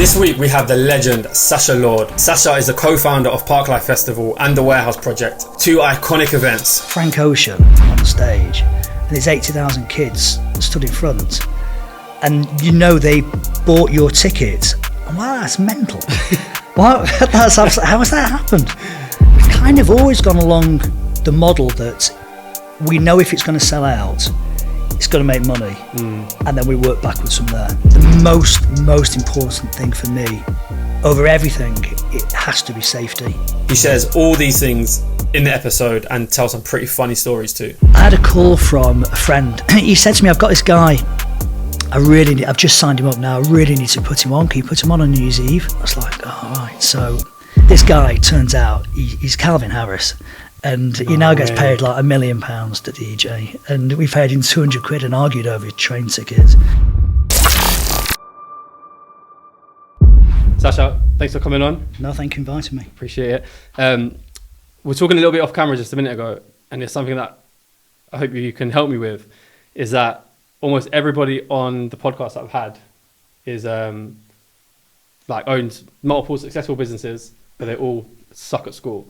This week we have the legend Sacha Lord. Sacha is the co-founder of Parklife Festival and the Warehouse Project, two iconic events. Frank Ocean on the stage, and there's 80,000 kids stood in front, and you know they bought your ticket. Wow, that's mental. How has that happened? We've kind of always gone along the model that we know if it's going to sell out, it's going to make money, and then we work backwards from there. The most important thing for me, over everything, it has to be safety. He shares all these things in the episode and tells some pretty funny stories too. I had a call from a friend. He said to me, I've got this guy, I've just signed him up now, I really need to put him on. Can you put him on New Year's Eve? I was like, all right. So this guy, turns out, he's Calvin Harris. And he now gets paid like £1 million to DJ. And we paid him 200 quid and argued over his train tickets. Sacha, thanks for coming on. No, thank you for inviting me. Appreciate it. We're talking a little bit off camera just a minute ago, and it's something that I hope you can help me with, is that almost everybody on the podcast that I've had is owns multiple successful businesses, but they all suck at school.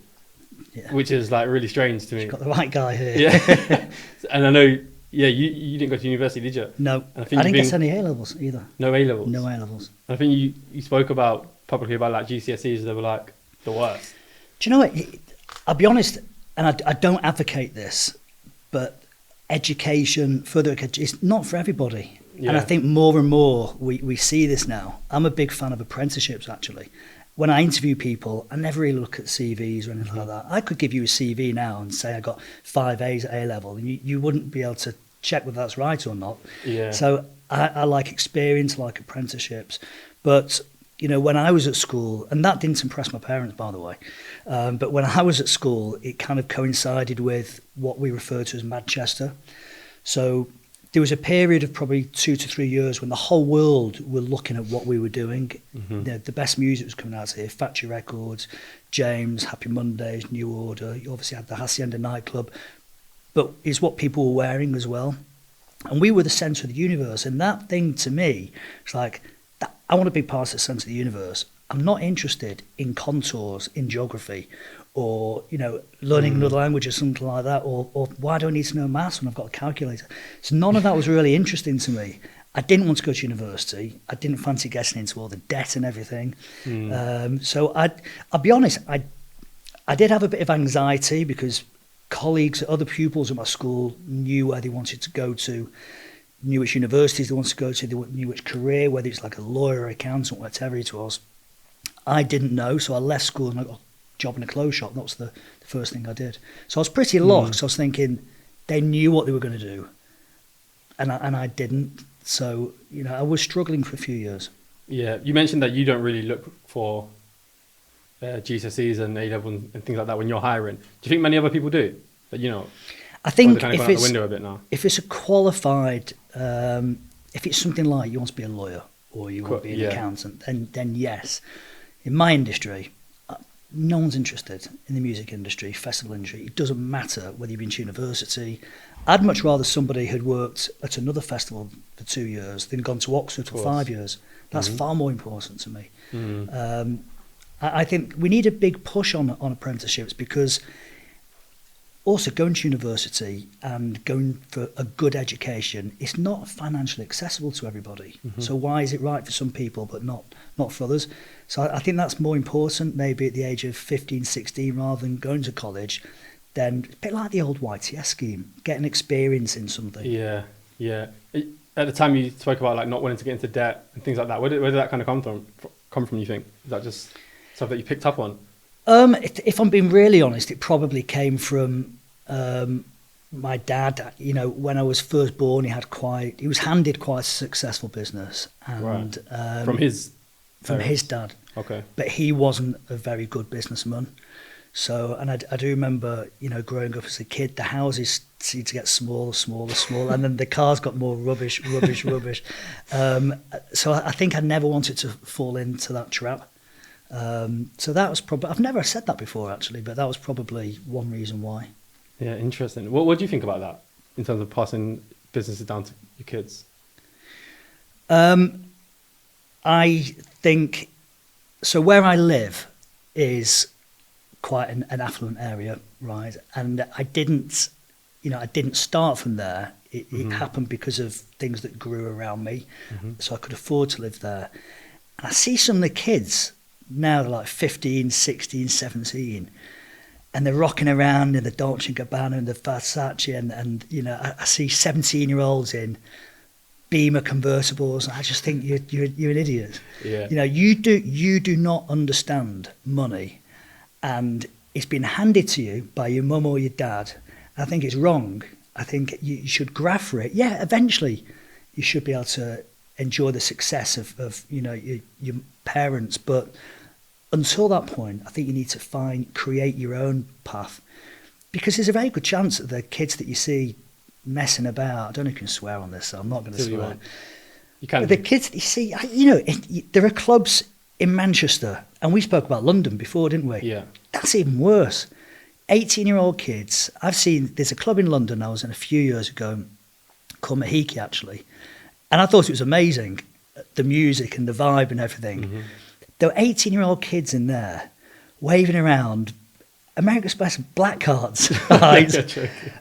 Yeah. Which is like really strange to me. You've got the right guy here. Yeah. And I know, you didn't go to university, did you? No, I didn't get any A-levels either. No A-levels? No A-levels. I think you spoke publicly about like GCSEs, they were like the worst. Do you know what? I'll be honest, and I don't advocate this, but education, further education, it's not for everybody. Yeah. And I think more and more we see this now. I'm a big fan of apprenticeships, actually. When I interview people, I never really look at CVs or anything like that. I could give you a CV now and say I got 5 A's at A-level, and you wouldn't be able to check whether that's right or not. Yeah. So I like experience, I like apprenticeships. But, when I was at school, and that didn't impress my parents, by the way, but when I was at school, it kind of coincided with what we refer to as Manchester. So there was a period of probably 2 to 3 years when the whole world were looking at what we were doing. Mm-hmm. The best music was coming out here, Factory Records, James, Happy Mondays, New Order. You obviously had the Hacienda nightclub, but it's what people were wearing as well. And we were the centre of the universe. And that thing to me, it's like, I want to be part of the centre of the universe. I'm not interested in contours, in geography, or learning another language or something like that, or why do I need to know maths when I've got a calculator? So none of that was really interesting to me. I didn't want to go to university. I didn't fancy getting into all the debt and everything. So I'll be honest, I did have a bit of anxiety because colleagues, other pupils at my school knew where they wanted to go to, knew which universities they wanted to go to, they knew which career, whether it's like a lawyer, accountant, whatever it was. I didn't know, so I left school and I got job in a clothes shop. That was the first thing I did. So I was pretty lost. I was thinking they knew what they were going to do, and I didn't. So I was struggling for a few years. Yeah, you mentioned that you don't really look for GCSEs and A-level and things like that when you're hiring. Do you think many other people do? But I think kind of gone out the window a bit now. If it's a qualified, if it's something like you want to be a lawyer or you want to be an accountant, then yes. In my industry, no one's interested in the music industry, festival industry. It doesn't matter whether you've been to university. I'd much rather somebody had worked at another festival for 2 years than gone to Oxford for 5 years. That's far more important to me. I think we need a big push on apprenticeships, because also going to university and going for a good education, it's not financially accessible to everybody. So why is it right for some people but not for others? So I think that's more important, maybe at the age of 15, 16, rather than going to college. Then a bit like the old YTS scheme, getting experience in something. Yeah. At the time you spoke about like not wanting to get into debt and things like that. Where did that kind of come from? You think, is that just stuff that you picked up on? If I'm being really honest, it probably came from my dad. When I was first born, he was handed quite a successful business, and from his dad. Okay, but he wasn't a very good businessman. So, and I do remember, growing up as a kid, the houses seemed to get smaller, and then the cars got more rubbish. So I think I never wanted to fall into that trap. So that was probably, I've never said that before actually, but that was probably one reason why. Yeah, interesting. What do you think about that in terms of passing businesses down to your kids? I think, so where I live is quite an affluent area, right? And I didn't start from there. It happened because of things that grew around me. So I could afford to live there. And I see some of the kids now, they're like 15, 16, 17, and they're rocking around in the Dolce & Gabbana and the Versace, and you know, I see 17-year-olds in Beamer convertibles. I just think you're an idiot. Yeah. You know, you do not understand money, and it's been handed to you by your mum or your dad. I think it's wrong. I think you should graft for it. Yeah, eventually you should be able to enjoy the success of you know, your parents, but until that point, I think you need to create your own path, because there's a very good chance that the kids that you see messing about, I don't know if you can swear on this, so I'm not going to swear. You can. The kids that you see, you know, there are clubs in Manchester, and we spoke about London before, didn't we? Yeah. That's even worse. 18-year-old kids. There's a club in London I was in a few years ago called Mahiki, actually, and I thought it was amazing, the music and the vibe and everything. There were 18-year-old kids in there waving around America's Best black cards, right?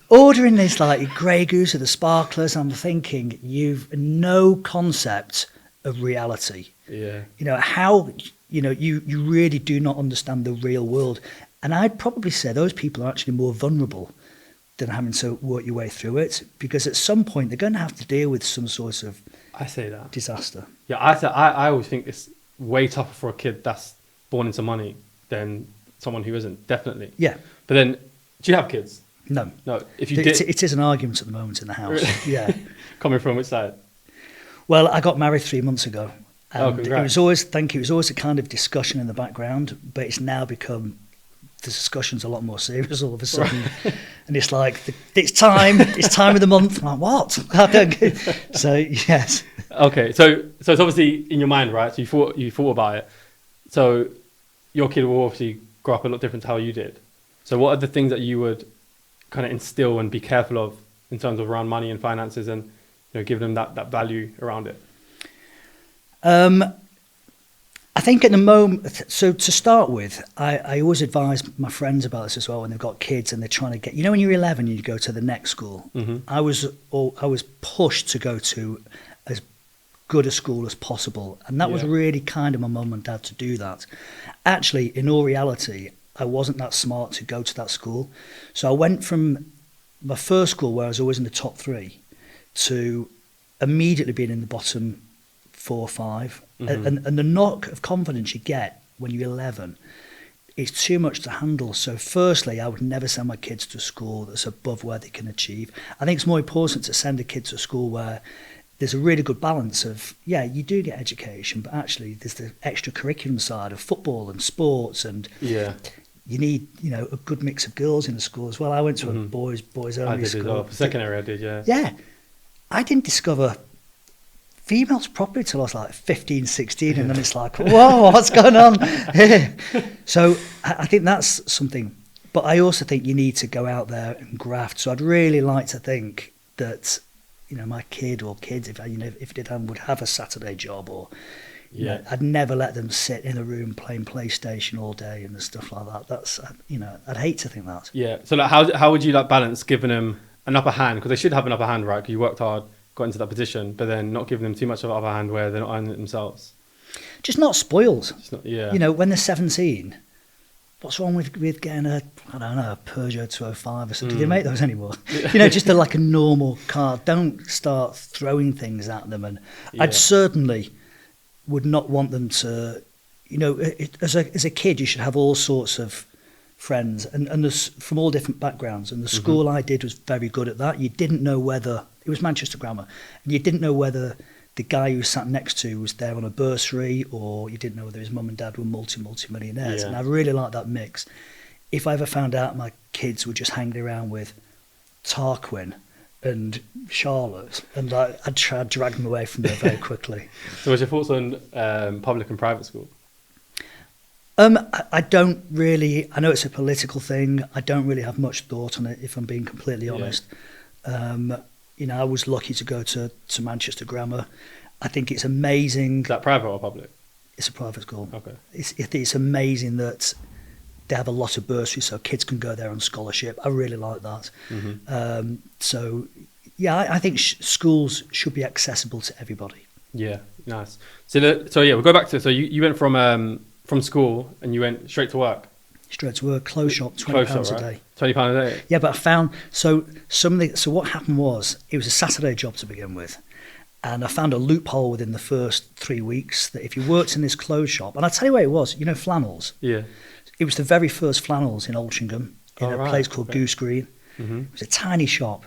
Ordering this like Grey Goose or the Sparklers. I'm thinking, you've no concept of reality. Yeah. You know, how, you know, you really do not understand the real world. And I'd probably say those people are actually more vulnerable than having to work your way through it, because at some point they're going to have to deal with some sort of disaster. Yeah, I always think it's way tougher for a kid that's born into money than someone who isn't, definitely. Yeah. But then, do you have kids? No. No. If you did, it is an argument at the moment in the house. Really? Yeah. Coming from which side? Well, I got married 3 months ago. And congrats. it was always a kind of discussion in the background, but it's now become, the discussion's a lot more serious all of a sudden. Right. And it's like, it's time of the month. I'm like, what? So, yes. Okay, so it's obviously in your mind, right? So you thought about it. So your kid will obviously grow up a lot different to how you did. So what are the things that you would kind of instill and be careful of in terms of around money and finances, and, you know, give them that value around it? I think at the moment, so to start with, I always advise my friends about this as well when they've got kids and they're trying to get, you know, when you're 11 you go to the next school. I was pushed to go to as good a school as possible, and that was really kind of my mum and dad to do that. Actually, in all reality, I wasn't that smart to go to that school, so I went from my first school, where I was always in the top 3, to immediately being in the bottom 4 or 5. And the knock of confidence you get when you're 11 is too much to handle. So firstly, I would never send my kids to a school that's above where they can achieve. I think it's more important to send a kid to a school where there's a really good balance of, yeah, you do get education, but actually there's the extracurriculum side of football and sports, and you need, you know, a good mix of girls in the school as well. I went to a boys only I did school. as well. For secondary, I did, yeah. Yeah. I didn't discover females properly till I was like 15, 16, and then it's like, whoa, what's going on here? So I think that's something. But I also think you need to go out there and graft. So I'd really like to think that, you know, my kid or kids, if it did happen, would have a Saturday job, or you know, I'd never let them sit in a room playing PlayStation all day and stuff like that. That's, you know, I'd hate to think that. Yeah. So like, how would you like balance giving them an upper hand, because they should have an upper hand, right? Because you worked hard, got into that position, but then not giving them too much of an upper hand where they're not earning it themselves. Just not spoiled. You know, when they're 17. What's wrong with getting a Peugeot 205 or something? Do they make those anymore? You know, just like a normal car. Don't start throwing things at them. And I'd certainly would not want them to, you know, as a kid, you should have all sorts of friends and there's from all different backgrounds. And the school I did was very good at that. You didn't know whether, it was Manchester Grammar, and you didn't know whether the guy who sat next to was there on a bursary, or you didn't know whether his mum and dad were multi-millionaires. And I really like that mix. If I ever found out my kids were just hanging around with Tarquin and Charlotte, and I'd try to drag them away from there very quickly. So what's your thoughts on public and private school? I don't really, I know it's a political thing, I don't really have much thought on it, if I'm being completely honest. You know, I was lucky to go to Manchester Grammar. I think it's amazing. Is that private or public? It's a private school. Okay. It's amazing that they have a lot of bursaries, so kids can go there on scholarship. I really like that. So, yeah, I think schools should be accessible to everybody. Yeah, nice. So we'll go back to, so you went from school and you went straight to work? Straight to work, clothes shop, £20 a day. £20 a day? Yeah, but I found, so what happened was, it was a Saturday job to begin with. And I found a loophole within the first 3 weeks that if you worked in this clothes shop, and I'll tell you where it was, you know, flannels. Yeah. It was the very first flannels in Altrincham, in a place called Goose Green. It was a tiny shop.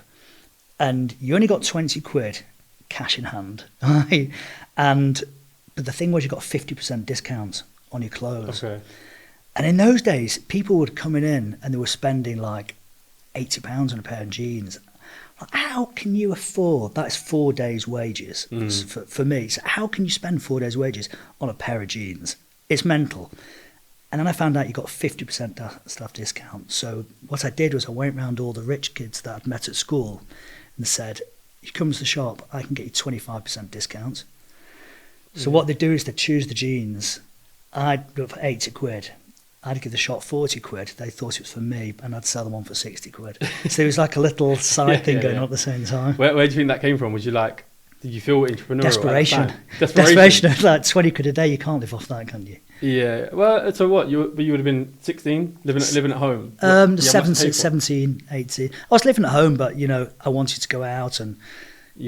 And you only got 20 quid cash in hand. But the thing was, you got 50% discount on your clothes. Okay. And in those days, people were coming in and they were spending like £80 on a pair of jeans. Like, how can you afford, that's 4 days' wages for me. So how can you spend 4 days' wages on a pair of jeans? It's mental. And then I found out you got 50% staff discount. So what I did was I went round all the rich kids that I'd met at school and said, you come to the shop, I can get you 25% discount. So what they do is they choose the jeans. I'd do it for 80 quid. I'd give the shop 40 quid. They thought it was for me, and I'd sell them on for 60 quid. So it was like a little side thing going on at the same time. Where do you think that came from? Was you like, did you feel entrepreneurial? Desperation. Like 20 quid a day, you can't live off that, can you? Yeah. Well, so what? You would have been 16, living at home? 17, 18. I was living at home, but, you know, I wanted to go out and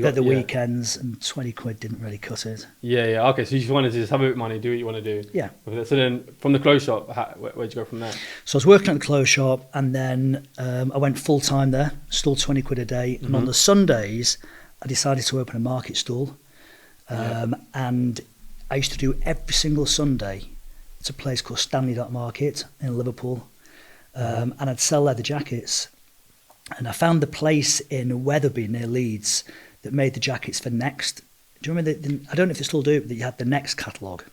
at the weekends, and 20 quid didn't really cut it. Yeah. Okay, so you just wanted to just have a bit of money, do what you want to do. Yeah. So then from the clothes shop, where'd you go from there? So I was working at the clothes shop, and then I went full-time there, still 20 quid a day. And on the Sundays, I decided to open a market stall. And I used to do every single Sunday. It's a place called Stanley Dock Market in Liverpool. And I'd sell leather jackets. And I found the place in Wetherby near Leeds that made the jackets for Next. Do you remember I don't know if they still do it, but you had the Next catalogue.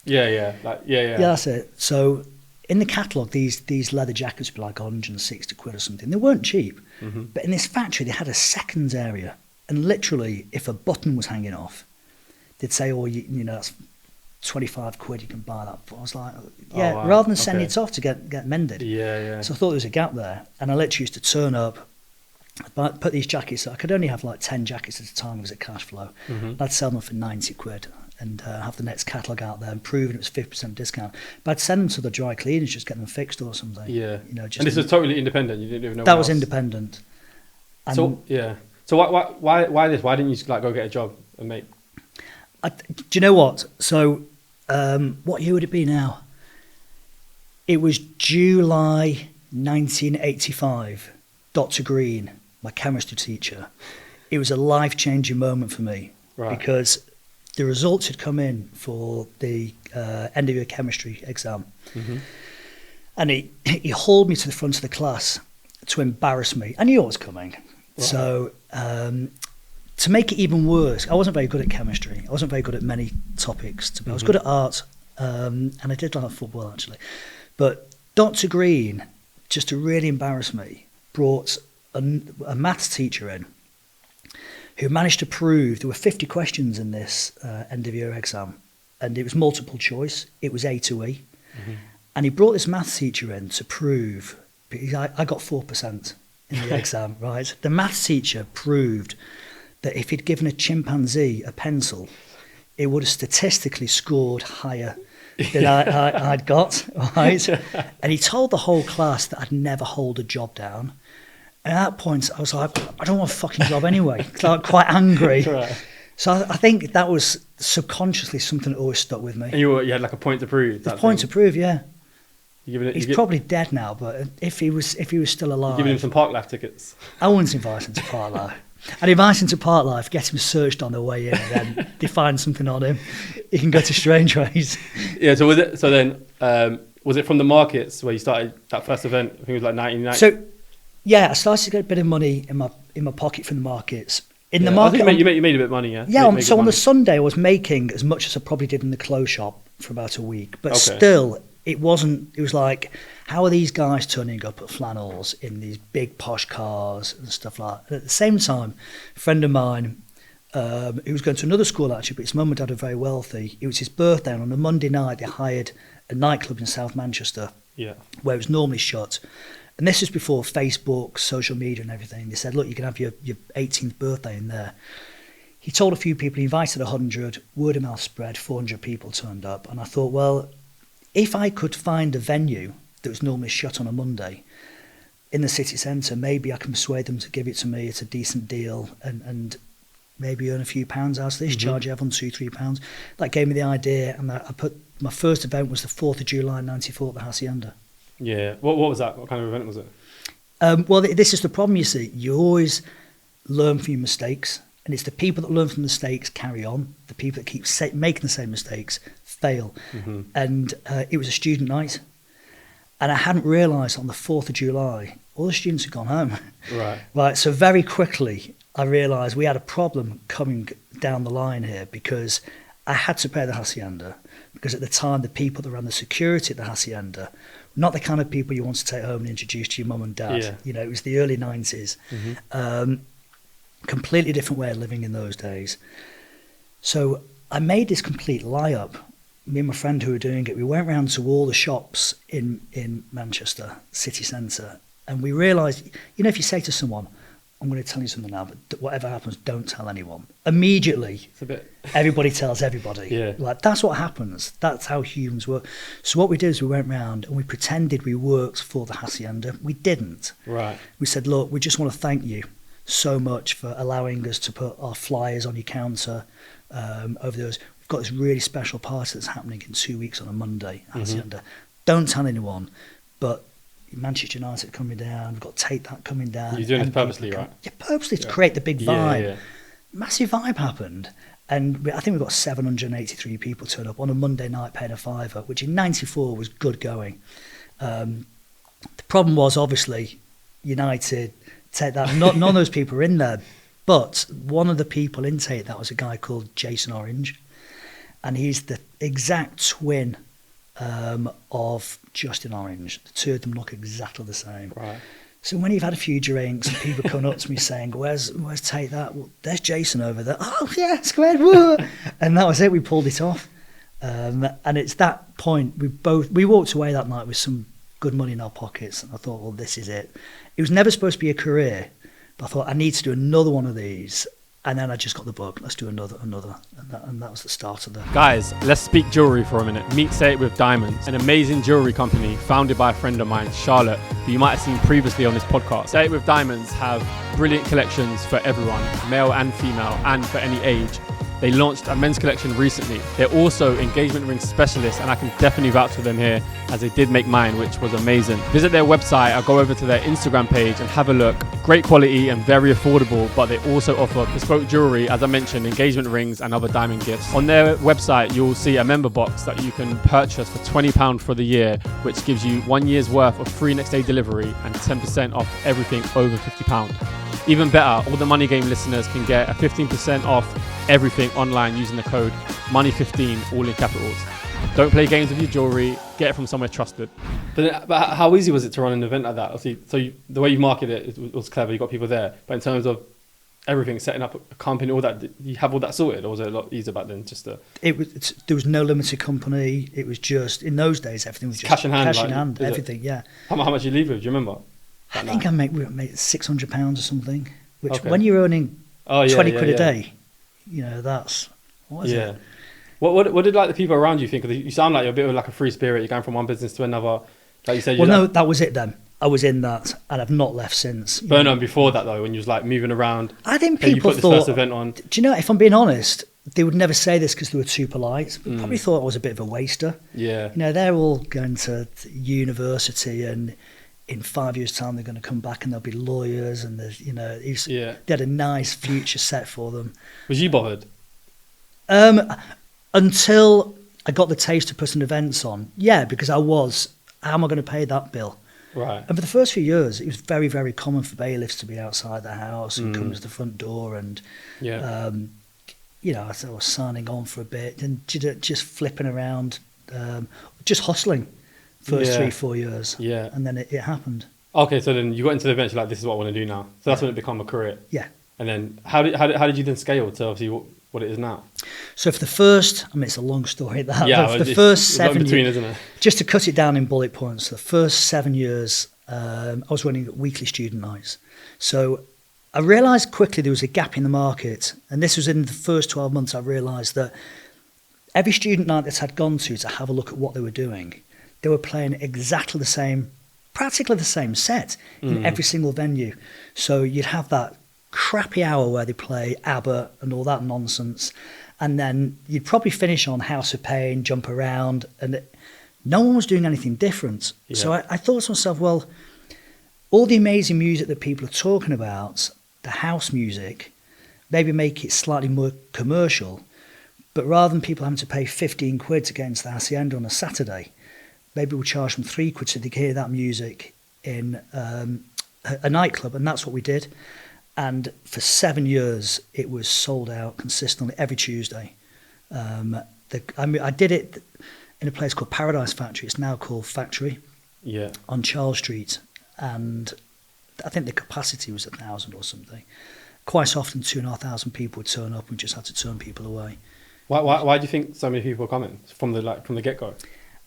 Yeah. Yeah, that's it. So in the catalogue, these leather jackets would be like 160 quid or something. They weren't cheap. But in this factory, they had a seconds area. And literally, if a button was hanging off, they'd say, oh, you know, that's 25 quid, you can buy that. But I was like, rather than sending it off to get mended. Yeah. So I thought there was a gap there. And I literally used to turn up, put these jackets, I could only have like 10 jackets at a time because of cash flow. I'd sell them for 90 quid and have the next catalogue out there and proving it was 50% discount. But I'd send them to the dry cleaners, just get them fixed or something. Yeah. You know, and this was totally independent, you didn't even know that was independent. And so why this? Why didn't you like go get a job and make? Do you know what? So what year would it be now? It was July 1985. Dr. Green, my chemistry teacher, it was a life-changing moment for me because the results had come in for the end of year chemistry exam. And he hauled me to the front of the class to embarrass me. I knew it was coming. So to make it even worse, I wasn't very good at chemistry. I wasn't very good at many topics. I was good at art, and I did like football actually. But Dr. Green, just to really embarrass me, brought a maths teacher in who managed to prove there were 50 questions in this end of year exam, and it was multiple choice. It was A to E. And he brought this maths teacher in to prove, because I got 4% in the exam, right? The maths teacher proved that if he'd given a chimpanzee a pencil, it would have statistically scored higher than I'd got, right? And he told the whole class that I'd never hold a job down. And at that point, I was like, I don't want a fucking job anyway. Like, quite angry. So I think that was subconsciously something that always stuck with me. And you had like a point to prove. The point to prove, yeah. He's probably dead now, but if he was still alive, giving him some Parklife tickets. I wouldn't invite him to Parklife. I'd invite him to Parklife, get him searched on the way in, and then they find something on him. He can go to Strange Ways. Yeah. So was it from the markets where you started that first event? I think it was like 1990. So yeah, I started to get a bit of money in my pocket from the markets. In the market, you made a bit of money, yeah. Yeah. So on the Sunday, I was making as much as I probably did in the clothes shop for about a week, but still. It wasn't, it was like, how are these guys turning up at flannels in these big posh cars and stuff like that? And at the same time, a friend of mine He was going to another school actually, but his mum and dad are very wealthy. It was his birthday, and on a Monday night they hired a nightclub in South Manchester, where it was normally shut. And this was before Facebook, social media and everything. They said, look, you can have your 18th birthday in there. He told a few people, he invited 100, word of mouth spread, 400 people turned up. And I thought, well, if I could find a venue that was normally shut on a Monday in the city centre, maybe I can persuade them to give it to me at a decent deal and maybe earn a few pounds out of this, charge everyone £2-3. That gave me the idea, and I put my first event was the 4th of July 94 at the Hacienda. Yeah. What was that? What kind of event was it? Well, this is the problem, you see. You always learn from your mistakes, and it's the people that learn from mistakes carry on. The people that keep making the same mistakes fail. And it was a student night, and I hadn't realised on the 4th of July, all the students had gone home. Right. So very quickly, I realised we had a problem coming down the line here, because I had to pay the Hacienda, because at the time the people that ran the security at the Hacienda were not the kind of people you want to take home and introduce to your mum and dad. You know, it was the early 90s. Completely different way of living in those days. So I made this complete lie up. Me and my friend who were doing it, we went round to all the shops in Manchester city centre, and we realised, you know, if you say to someone, I'm going to tell you something now, but whatever happens, don't tell anyone. Immediately, everybody tells everybody. Like, that's what happens. That's how humans work. So what we did is we went round and we pretended we worked for the Hacienda. We didn't. We said, look, we just want to thank you so much for allowing us to put our flyers on your counter over those. We've got this really special party that's happening in 2 weeks on a Monday, Hacienda. Don't tell anyone, but Manchester United coming down, we've got Take That coming down. You're doing it purposely, right? Yeah, purposely to create the big vibe. Massive vibe happened. And I think we got 783 people turn up on a Monday night paying a £5, which in 94 was good going. The problem was, obviously, United, Take That, none of those people were in there. But one of the people in Take That was a guy called Jason Orange. And he's the exact twin of Justin Orange. The two of them look exactly the same. So when you've had a few drinks and people come up to me saying, where's Take That? Well, there's Jason over there. Oh, yes, go ahead. Whoa. And that was it. We pulled it off. And it's that point, we walked away that night with some good money in our pockets. And I thought, well, this is it. It was never supposed to be a career. But I thought, I need to do another one of these. And then I just got the bug. Let's do another. And that was the start of the... Guys, let's speak jewellery for a minute. Meet Say It With Diamonds, an amazing jewellery company founded by a friend of mine, Charlotte, who you might have seen previously on this podcast. Say It With Diamonds have brilliant collections for everyone, male and female, and for any age. They launched a men's collection recently. They're also engagement ring specialists, and I can definitely vouch for them here, as they did make mine, which was amazing. Visit their website or go over to their Instagram page and have a look. Great quality and very affordable, but they also offer bespoke jewelry, as I mentioned, engagement rings and other diamond gifts. On their website, you'll see a member box that you can purchase for £20 for the year, which gives you 1 year's worth of free next day delivery and 10% off everything over £50. Even better, all the Money Game listeners can get a 15% off everything online using the code MONEY15, all in capitals. Don't play games with your jewellery, get it from somewhere trusted. But how easy was it to run an event like that? Obviously, the way you marketed it was clever, you got people there. But in terms of everything, setting up a company, all that, did you have all that sorted, or was it a lot easier back then? There was no limited company. It was just, in those days, everything was just cash in hand. Cash in hand, everything, yeah. How much did you leave with? Do you remember? I think we made £600 or something, which when you're earning 20 quid a day, you know, that's, what is it? What did like the people around you think? You sound like you're a bit of like a free spirit. You're going from one business to another. Like you said. Well, no, that was it then. I was in that, and I've not left since. But no, before that though, when you was like moving around. I think people you put this thought. First event on. Do you know? If I'm being honest, they would never say this because they were too polite. They probably thought I was a bit of a waster. Yeah. You know, they're all going to university, and in 5 years' time they're going to come back and they'll be lawyers, and there's, you know, they had a nice future set for them. Was you bothered? Until I got the taste of putting events on, because I was, how am I going to pay that bill? Right. And for the first few years, it was very, very common for bailiffs to be outside the house and come to the front door, and you know, I was signing on for a bit and just flipping around, just hustling first 3-4 years. Yeah. And then it happened. Okay, so then you got into the events, you're like, this is what I want to do now. So that's when it became a career. Yeah. And then how did you then scale to obviously what it is now? So for the first, I mean, it's a long story. That Yeah, the first 7 between, years, isn't it? just to cut it down in bullet points, the first 7 years, I was running weekly student nights. So I realised quickly there was a gap in the market, and this was in the first 12 months. I realised that every student night that I'd gone to have a look at what they were doing, they were playing exactly the same, practically the same set in every single venue. So you'd have that crappy hour where they play ABBA and all that nonsense, and then you'd probably finish on House of Pain, Jump Around, and no one was doing anything different. Yeah. So I thought to myself, well, all the amazing music that people are talking about, the house music, maybe make it slightly more commercial, but rather than people having to pay 15 quid to get into the Hacienda on a Saturday, maybe we'll charge them 3 quid so they can hear that music in a nightclub, and that's what we did. And for 7 years, it was sold out consistently every Tuesday. I did it in a place called Paradise Factory. It's now called Factory. Yeah. On Charles Street, and I think the capacity was 1,000 or something. Quite often, 2,500 people would turn up, and we just had to turn people away. Why do you think so many people are coming from the get go?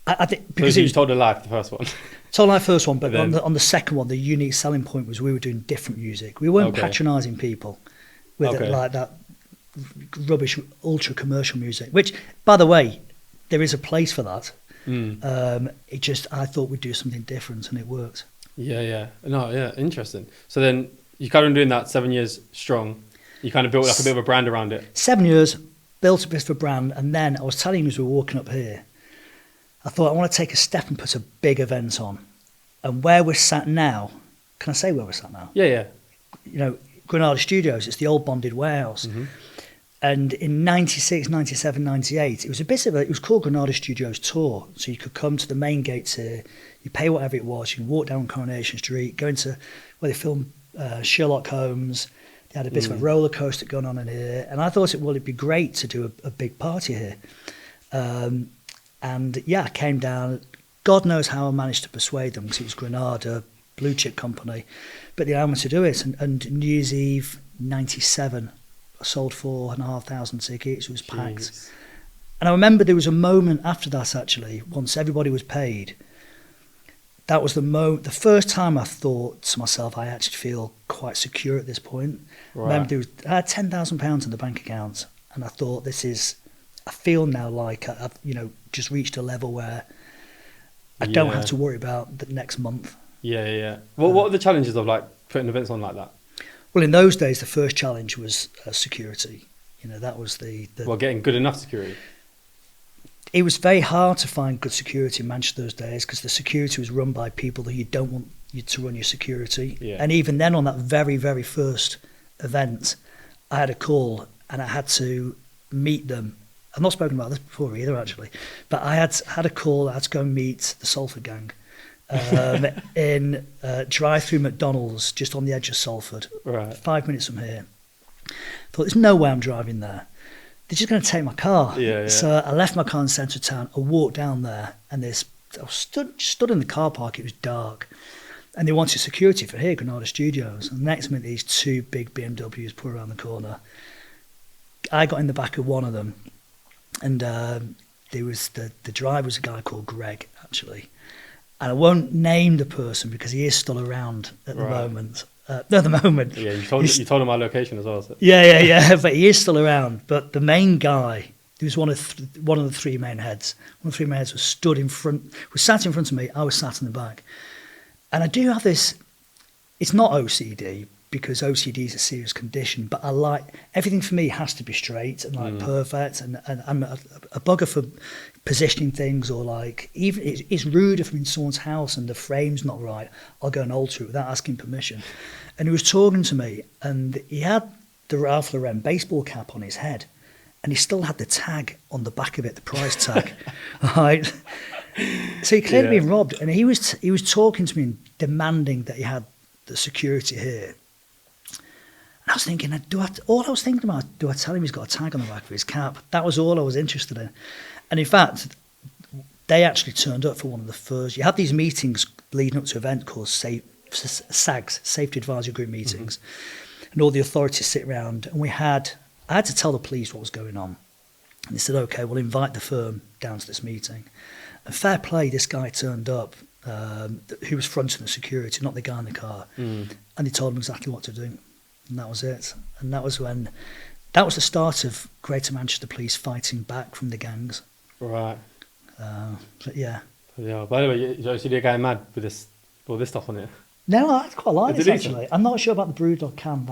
I think because you told a lie for the first one. Told my first one, but then, on the second one, the unique selling point was we were doing different music. We weren't patronising people with it like that rubbish ultra commercial music. Which, by the way, there is a place for that. I thought we'd do something different, and it worked. Interesting. So then you carried on doing that 7 years strong. You kind of built like a bit of a brand around it. 7 years, built a bit of a brand, and then I was telling you as we were walking up here, I thought I want to take a step and put a big event on. And where we're sat now, can I say where we're sat now? Yeah. You know, Granada Studios, it's the old bonded warehouse. Mm-hmm. And in 96, 97, 98, it was called Granada Studios Tour. So you could come to the main gates here, you pay whatever it was, you can walk down Coronation Street, go into where they filmed Sherlock Holmes. They had a bit of a roller coaster going on in here. And I thought it'd be great to do a big party here. I came down. God knows how I managed to persuade them, because it was Granada, blue chip company. But they allowed me to do it. And New Year's Eve, 97, I sold 4,500 tickets. It was packed. Jeez. And I remember there was a moment after that, actually, once everybody was paid. That was the first time I thought to myself, I actually feel quite secure at this point. Right. I remember I had £10,000 in the bank account, and I thought, I feel now like I've just reached a level where I don't have to worry about the next month. Yeah. What are the challenges of like putting events on like that? Well, in those days, the first challenge was security. That was the getting good enough security. It was very hard to find good security in Manchester those days, because the security was run by people that you don't want you to run your security. Yeah. And even then, on that very, very first event, I had a call and I had to meet them. I've not spoken about this before either, actually, but I had a call. I had to go and meet the Salford gang in drive-through McDonald's just on the edge of Salford, 5 minutes from here. Thought, there's no way I'm driving there. They're just going to take my car. Yeah. So I left my car in the centre of town. I walked down there, and I was stood in the car park. It was dark, and they wanted security for here, Granada Studios. And the next minute, these two big BMWs pulled around the corner. I got in the back of one of them. And there was the driver was a guy called Greg, actually. And I won't name the person because he is still around at the moment. At the moment. Yeah, you told him my location as well. So. Yeah. But he is still around. But the main guy, he was one of the three main heads. One of the three main heads was sat in front of me. I was sat in the back. And I do have this. It's not OCD, because OCD is a serious condition, but I like everything for me has to be straight and perfect, and I'm a bugger for positioning things, or like even it's rude if I'm in someone's house and the frame's not right, I'll go and alter it without asking permission. And he was talking to me, and he had the Ralph Lauren baseball cap on his head, and he still had the tag on the back of it, the price tag, right? So he clearly been robbed, and he was talking to me and demanding that he had the security here. And I was thinking, do I tell him he's got a tag on the back of his cap? That was all I was interested in. And in fact, they actually turned up for one of the first. You had these meetings leading up to an event called SAGs, Safety Advisory Group meetings. Mm-hmm. and all the authorities sit around, and I had to tell the police what was going on. And they said, okay, we'll invite the firm down to this meeting. And fair play, this guy turned up, who was fronting the security, not the guy in the car. And they told him exactly what to do. And that was it. And that was the start of Greater Manchester Police fighting back from the gangs. Right. But yeah. Yeah. By the way, you actually going mad with all this stuff on it. No, I quite like It's this decent. actually. I'm not sure about the Brewdog can.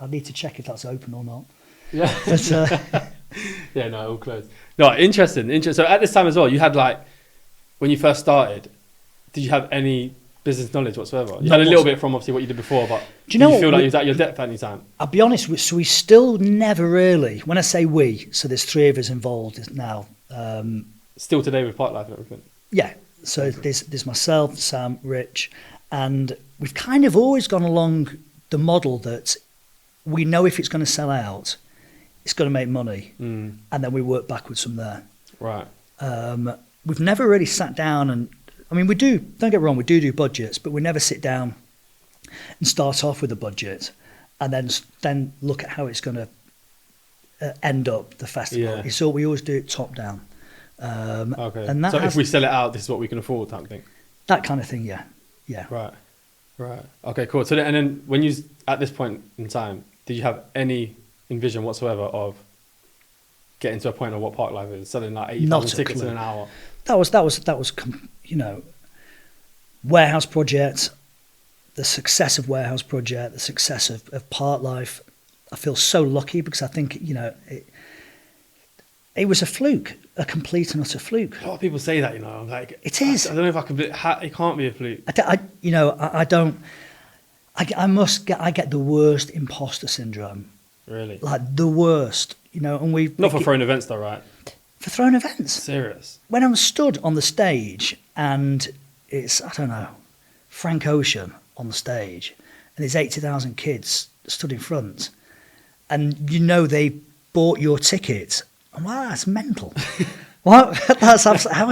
I need to check if that's open or not. Yeah. But Yeah, no, all closed. No, interesting. So at this time as well, you had like, when you first started, did you have any business knowledge whatsoever? You had a little bit from obviously what you did before, but do you know did you what feel like you was at your depth at any time? I'll be honest, we still never really, when I say we, so there's 3 of us involved now. Still today with Parklife and everything? Yeah, so there's myself, Sam, Rich, and we've kind of always gone along the model that we know if it's going to sell out, it's going to make money, and then we work backwards from there. Right. We've never really sat down and, I mean, we do, don't get me wrong, we do budgets, but we never sit down and start off with a budget and then look at how it's going to end up the festival. Yeah. So we always do it top down. Okay. And that so if we sell it out, this is what we can afford, type thing. That kind of thing, yeah. Right. Okay, cool. So then when you at this point in time, did you have any envision whatsoever of getting to a point of what Parklife is, selling like 80,000 tickets in an hour? That was Warehouse Project, the success of Warehouse Project, the success of Parklife. I feel so lucky because I think it was a fluke, a complete and utter fluke. A lot of people say that, like it is. I don't know if I can. It can't be a fluke. I don't. I get the worst imposter syndrome. Really? Like the worst, and we Not for throwing events though, right? For throwing events. Serious. When I'm stood on the stage and it's, I don't know, Frank Ocean on the stage and there's 80,000 kids stood in front and they bought your ticket. I'm like, that's mental. What? How has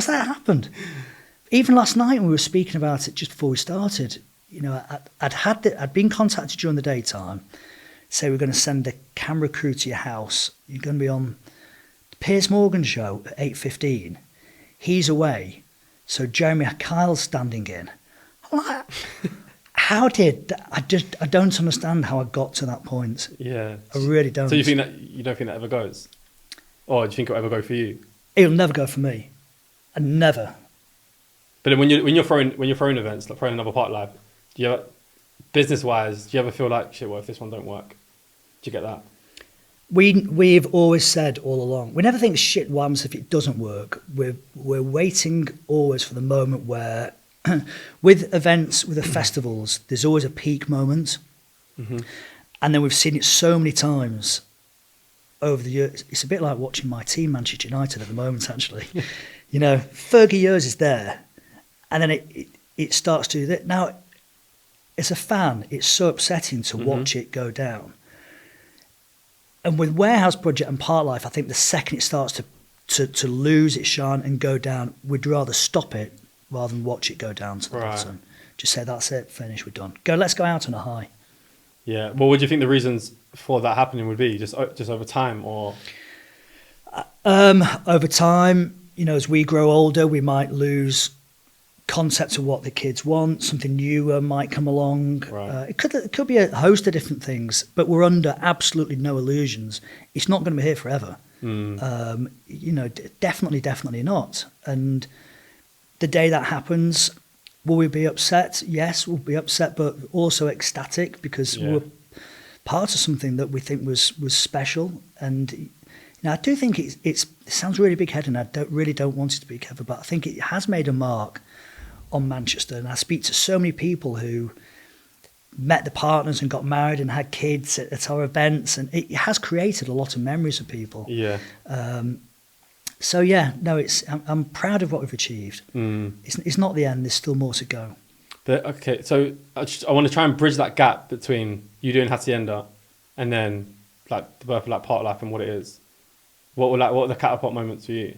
that happened? Even last night when we were speaking about it just before we started, I'd been contacted during the daytime, say we're going to send a camera crew to your house. You're going to be on the Piers Morgan show at 8:15. He's away, so Jeremy Kyle's standing in. I'm like, I don't understand how I got to that point. Yeah, I really don't. So you don't think that ever goes, or do you think it'll ever go for you? It'll never go for me, and never. But then when you're throwing events, like throwing another Parklife, do you ever, business wise, do you ever feel like shit? What if this one don't work? Do you get that? We've always said all along, we never think shit what happens if it doesn't work. We're waiting always for the moment where, with events, with the festivals, there's always a peak moment, and then we've seen it so many times over the years. It's a bit like watching my team, Manchester United, at the moment. Actually, Fergie years is there, and then it starts to do that. Now, as a fan, it's so upsetting to watch it go down. And with Warehouse Project and Parklife, I think the second it starts to lose its shine and go down, we'd rather stop it rather than watch it go down to the bottom. Just say, that's it, finish, we're done. Let's go out on a high. Yeah. Well, what do you think the reasons for that happening would be? Just over time, or? Over time, as we grow older, we might lose concept of what the kids want. Something new might come along. Right. It could be a host of different things, but we're under absolutely no illusions. It's not going to be here forever. Definitely not. And the day that happens, will we be upset? Yes, we'll be upset, but also ecstatic because we're part of something that we think was special. And I do think it sounds really big-headed, and I don't want it to be big-headed, but I think it has made a mark on Manchester. And I speak to so many people who met the partners and got married and had kids at our events, and it has created a lot of memories of people. Yeah. I'm proud of what we've achieved. It's not the end. There's still more to go. Okay, so I want to try and bridge that gap between you doing Hacienda and then like the birth of like Parklife and what it is. What are the catapult moments for you?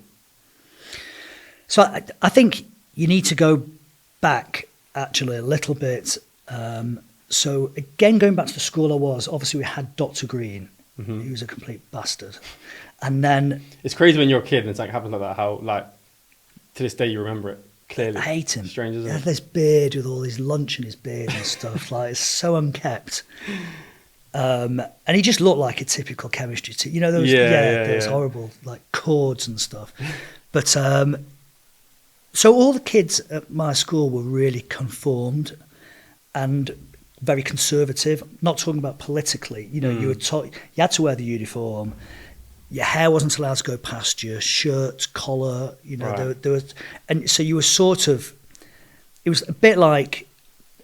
So I think you need to go back actually a little bit. So again, going back to the school I was, obviously we had Dr. Green, Mm-hmm. he was a complete bastard. And then It's crazy when you're a kid and it's like happens like that. How like to this day you remember it clearly. I hate him. Strange, isn't He had it? this beard with all his lunch in his beard and stuff. Like, it's so unkept. And he just looked like a typical chemistry teacher. You know, those those horrible like chords and stuff. But so all the kids at my school were really conformed and very conservative. Not talking about politically. You know, you were taught you had to wear the uniform. Your hair wasn't allowed to go past your shirt, collar. You know, Right. there was, and so you were sort of. It was a bit like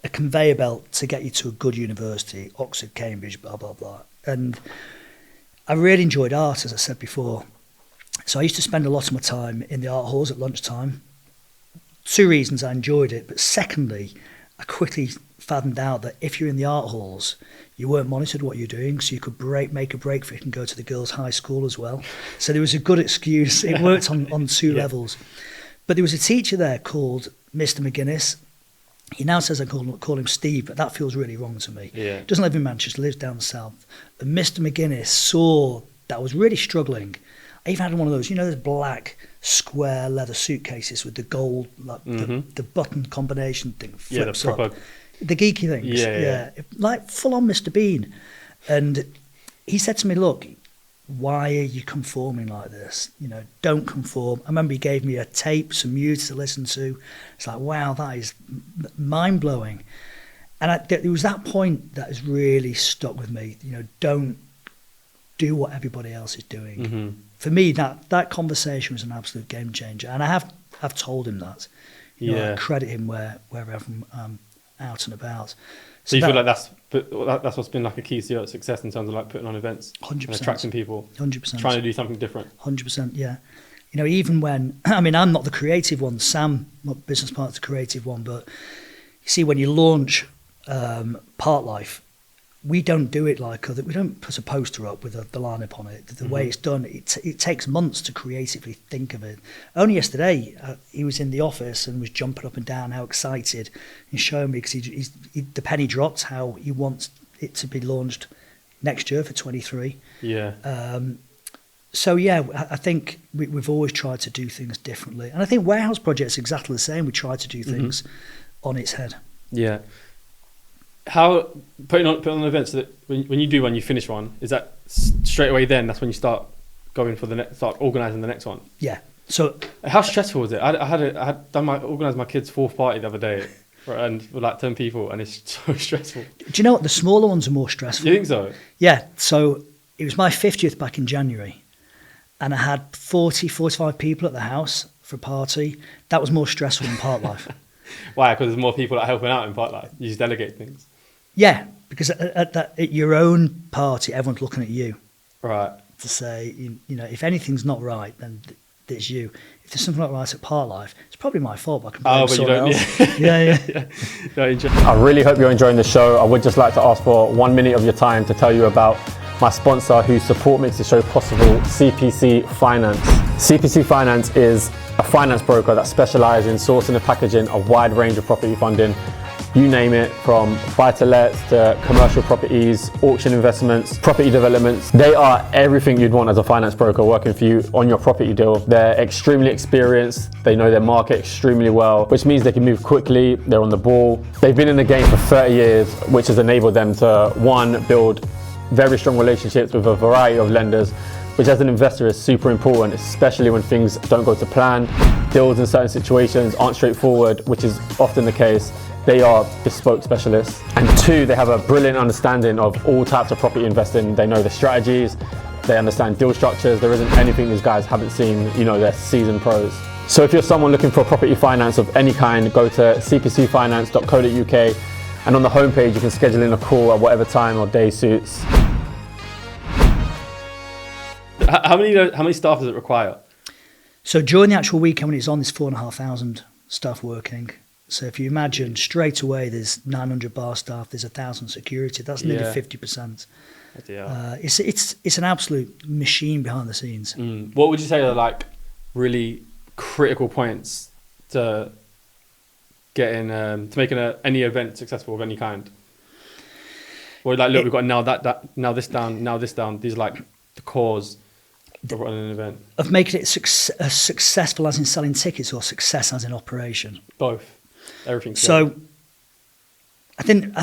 a conveyor belt to get you to a good university, Oxford, Cambridge, blah blah blah. And I really enjoyed art, as I said before. So I used to spend a lot of my time in the art halls at lunchtime. 2 reasons I enjoyed it, but secondly, I quickly fathomed out that if you're in the art halls, you weren't monitored what you're doing, so you could make a break for it and go to the girls' high school as well. So there was a good excuse. It worked on two levels. But there was a teacher there called Mr. McGuinness. He now says I call him Steve, but that feels really wrong to me. Yeah. Doesn't live in Manchester, lives down south. And Mr. McGuinness saw that I was really struggling. I even had one of those, you know, those black square leather suitcases with the gold, like the button combination thing flips the proper up. The geeky things. Yeah. Like full on Mr. Bean. And he said to me, look, why are you conforming like this? You know, don't conform. I remember he gave me a tape, some music to listen to. It's like, wow, that is mind-blowing. And it was that point that has really stuck with me. You know, don't do what everybody else is doing. Mm-hmm. For me, that conversation was an absolute game changer. And I've told him that. You know, I credit him wherever I'm out and about. So you feel like that's what's been like a key to your success in terms of like putting on events, 100%. and attracting people, 100%. trying to do something different. 100%, yeah. You know, even when, I mean, I'm not the creative one. Sam, my business partner's the creative one. But you see, when you launch Parklife, we don't do it like we don't put a poster up with the lineup on it. The way it's done, it takes months to creatively think of it. Only yesterday, he was in the office and was jumping up and down, how excited, and showing me, because the penny dropped, how he wants it to be launched next year for 23. Yeah. So yeah, I think we've always tried to do things differently, and I think Warehouse Project's exactly the same. We try to do things on its head. Yeah. How putting on events, so that when you finish one, is that straight away? Then that's when you start going for start organising the next one. Yeah. So how stressful was it? I had organised my kid's 4th party the other day, and with like 10 people, and it's so stressful. Do you know what? The smaller ones are more stressful. Do you think so? Yeah. So it was my 50th back in January, and I had 45 people at the house for a party. That was more stressful than Parklife. Why? Because there's more people that are helping out in Parklife. You just delegate things. Yeah, because at your own party, everyone's looking at you. Right. To say, you know, if anything's not right, then it's you. If there's something not right at Parklife, it's probably my fault. But I can blame someone else. Yeah. I really hope you're enjoying the show. I would just like to ask for 1 minute of your time to tell you about my sponsor whose support makes the show possible, CPC Finance. CPC Finance is a finance broker that specialises in sourcing and packaging a wide range of property funding. You name it, from buy-to-lets to commercial properties, auction investments, property developments. They are everything you'd want as a finance broker working for you on your property deal. They're extremely experienced. They know their market extremely well, which means they can move quickly. They're on the ball. They've been in the game for 30 years, which has enabled them to, one, build very strong relationships with a variety of lenders, which as an investor is super important, especially when things don't go to plan. Deals in certain situations aren't straightforward, which is often the case. They are bespoke specialists. And 2, they have a brilliant understanding of all types of property investing. They know the strategies, they understand deal structures. There isn't anything these guys haven't seen. You know, they're seasoned pros. So if you're someone looking for property finance of any kind, go to cpcfinance.co.uk, and on the homepage you can schedule in a call at whatever time or day suits. How many staff does it require? So during the actual weekend when it's on, there's 4,500 staff working. So if you imagine straight away, there's 900 bar staff, there's 1,000 security. That's nearly 50%. It's an absolute machine behind the scenes. What would you say are like really critical points to getting to making any event successful of any kind? Or like, look, we've got now this down. These are like the cause of running an event. Of making it as successful as in selling tickets or success as in operation? Both. Everything. So I think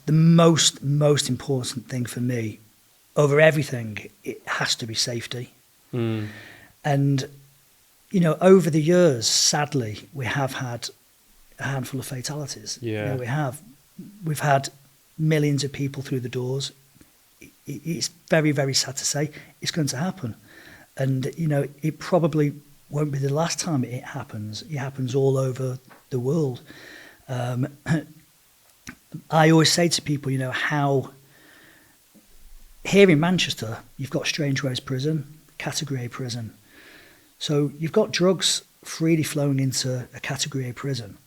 the most important thing for me over everything, it has to be safety. And, you know, over the years, sadly, we have had a handful of fatalities. Yeah. You know, we've had millions of people through the doors. It's very, very sad to say it's going to happen. And, you know, it probably won't be the last time it happens. It happens all over the world. I always say to people, you know, how here in Manchester, you've got Strangeways Prison, Category A prison. So you've got drugs freely flowing into a Category A prison.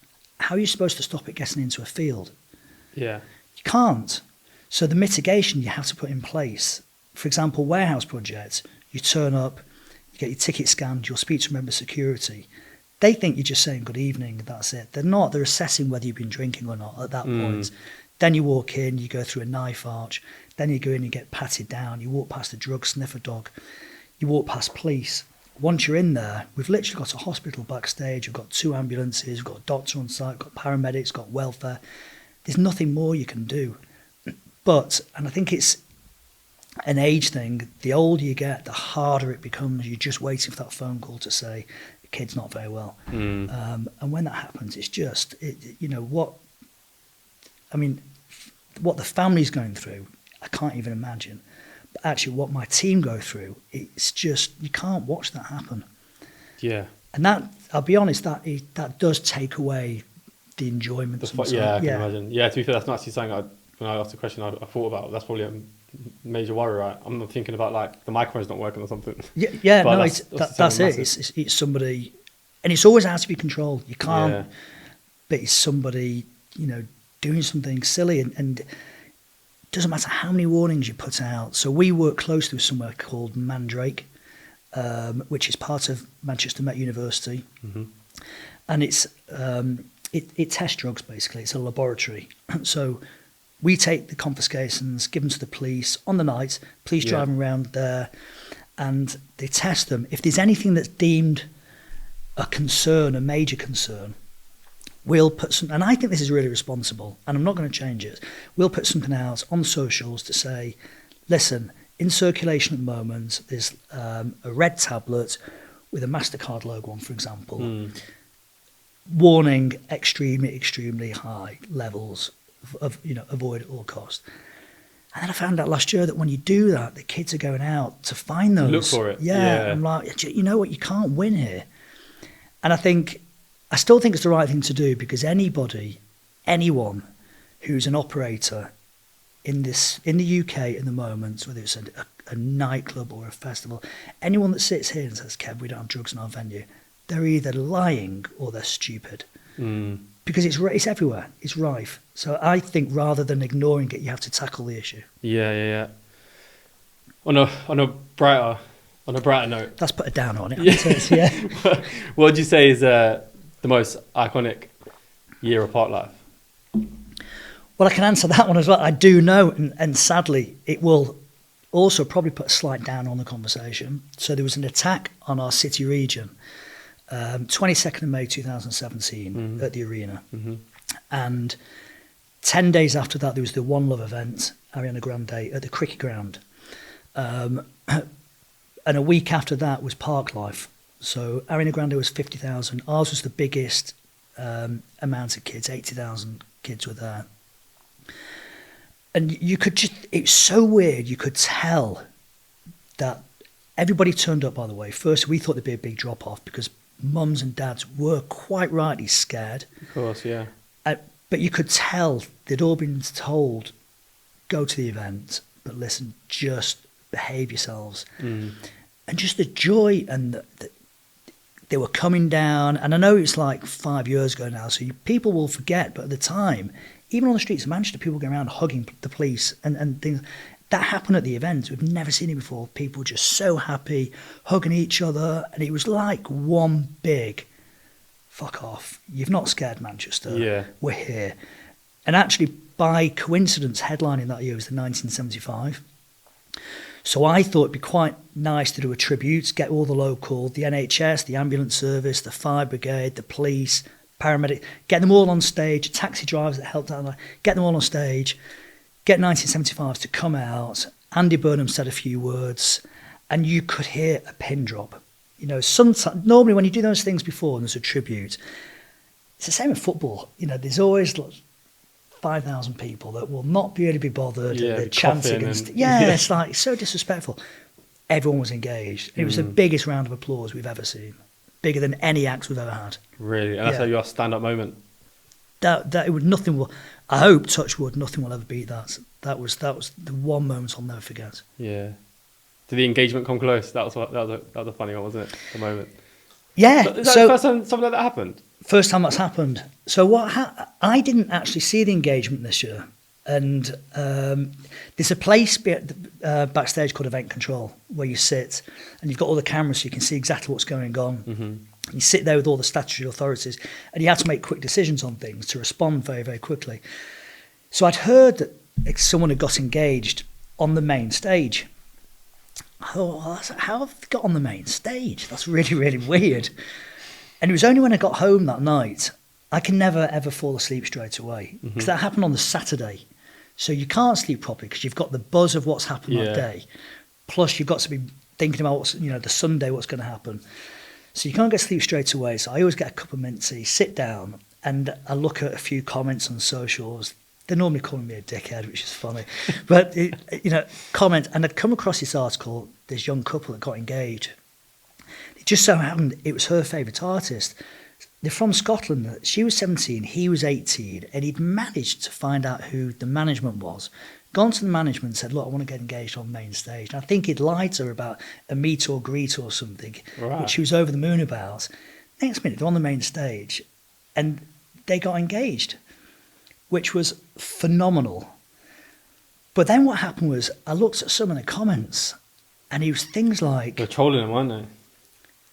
How are you supposed to stop it getting into a field? Yeah. You can't. So the mitigation you have to put in place, for example, warehouse projects, you turn up, you get your ticket scanned, you'll speak to a member of security. They think you're just saying good evening, that's it. They're not. They're assessing whether you've been drinking or not at that point. Then you walk in, you go through a knife arch, then you go in and get patted down, you walk past a drug sniffer dog, you walk past police. Once you're in there, we've literally got a hospital backstage, we've got 2 ambulances, we've got a doctor on site, we've got paramedics, we've got welfare. There's nothing more you can do. But, and I think it's an age thing, the older you get, the harder it becomes. You're just waiting for that phone call to say, the kid's not very well. And when that happens, it's just, you know, what the family's going through, I can't even imagine. But actually what my team go through, it's just, you can't watch that happen. Yeah. And that, I'll be honest, that does take away the enjoyment. Yeah, I can imagine. Yeah, to be fair, that's not actually something when I asked the question, I thought about. That's probably a major worry, right? I'm not thinking about like the microphone's not working or something. Yeah, no, that's it. It's somebody, and it's always out of your control. You can't, but it's somebody, you know, doing something silly, and it doesn't matter how many warnings you put out. So we work closely with somewhere called Mandrake, which is part of Manchester Met University, and it's it tests drugs basically. It's a laboratory, so we take the confiscations, give them to the police on the night. Police drive them around there, and they test them. If there's anything that's deemed a concern, a major concern, we'll put some, and I think this is really responsible, and I'm not going to change it. We'll put something out on socials to say, listen, in circulation at the moment, there's a red tablet with a MasterCard logo on, for example, warning extremely, extremely high levels of, you know, avoid at all cost. And then I found out last year that when you do that, the kids are going out to find those. Look for it. Yeah. I'm like, you know what, you can't win here. And I still think it's the right thing to do, because anyone who's an operator in the UK at the moment, whether it's a nightclub or a festival, anyone that sits here and says, Kev, we don't have drugs in our venue, they're either lying or they're stupid. Because it's everywhere, it's rife. So I think rather than ignoring it, you have to tackle the issue. Yeah. On a brighter note. Let's put a down on it. Yeah. What would you say is the most iconic year of Parklife? Well, I can answer that one as well. I do know, and sadly, it will also probably put a slight down on the conversation. So there was an attack on our city region, 22nd of May 2017 at the arena. And 10 days after that, there was the One Love event, Ariana Grande, at the cricket ground. And a week after that was Parklife. So Ariana Grande was 50,000. Ours was the biggest amount of kids, 80,000 kids were there. And you could just, it's so weird, you could tell that everybody turned up, by the way. First, we thought there'd be a big drop-off because mums and dads were quite rightly scared. Of course, yeah. But you could tell they'd all been told, go to the event, but listen, just behave yourselves. And just the joy, and they were coming down. And I know it's like 5 years ago now, so people will forget, but at the time, even on the streets of Manchester, people going around hugging the police and things. That happened at the event. We've never seen it before. People were just so happy, hugging each other. And it was like one big, fuck off. You've not scared Manchester. Yeah. We're here. And actually, by coincidence, headlining that year was the 1975. So I thought it'd be quite nice to do a tribute, get all the local, the NHS, the ambulance service, the fire brigade, the police, paramedic, get them all on stage, taxi drivers that helped out, get them all on stage, get 1975s to come out. Andy Burnham said a few words, and you could hear a pin drop. You know, sometimes, normally when you do those things before and there's a tribute, it's the same with football. You know, there's always 5,000 people that will not really be bothered. Yeah, they're chanting it's like so disrespectful. Everyone was engaged. It was the biggest round of applause we've ever seen, bigger than any acts we've ever had. Really, and that's how your stand-up moment. Nothing will. I hope, touch wood, nothing will ever beat that. That was the one moment I'll never forget. Yeah. Did the engagement come close? That was a funny one, wasn't it? The moment. Yeah. Is that the first time something like that happened? First time that's happened. So I didn't actually see the engagement this year, and there's a place backstage called Event Control where you sit and you've got all the cameras so you can see exactly what's going on. Mm-hmm. You sit there with all the statutory authorities and you had to make quick decisions on things to respond very, very quickly. So I'd heard that someone had got engaged on the main stage. I thought, well, how have they got on the main stage? That's really, really weird. And it was only when I got home that night, I can never, ever fall asleep straight away. Because that happened on the Saturday. So you can't sleep properly because you've got the buzz of what's happened that day. Plus you've got to be thinking about the Sunday, what's going to happen. So you can't get sleep straight away. So I always get a cup of mint tea, sit down, and I look at a few comments on socials. They're normally calling me a dickhead, which is funny. But, comment. And I'd come across this article, this young couple that got engaged. It just so happened it was her favourite artist. They're from Scotland. She was 17, he was 18, and he'd managed to find out who the management was. Gone to the management and said, look, I want to get engaged on main stage. And I think he'd lied to her about a meet or greet or something, which she was over the moon about. Next minute, they're on the main stage, and they got engaged, which was phenomenal. But then what happened was I looked at some of the comments, and it was things like... They're trolling them, weren't they?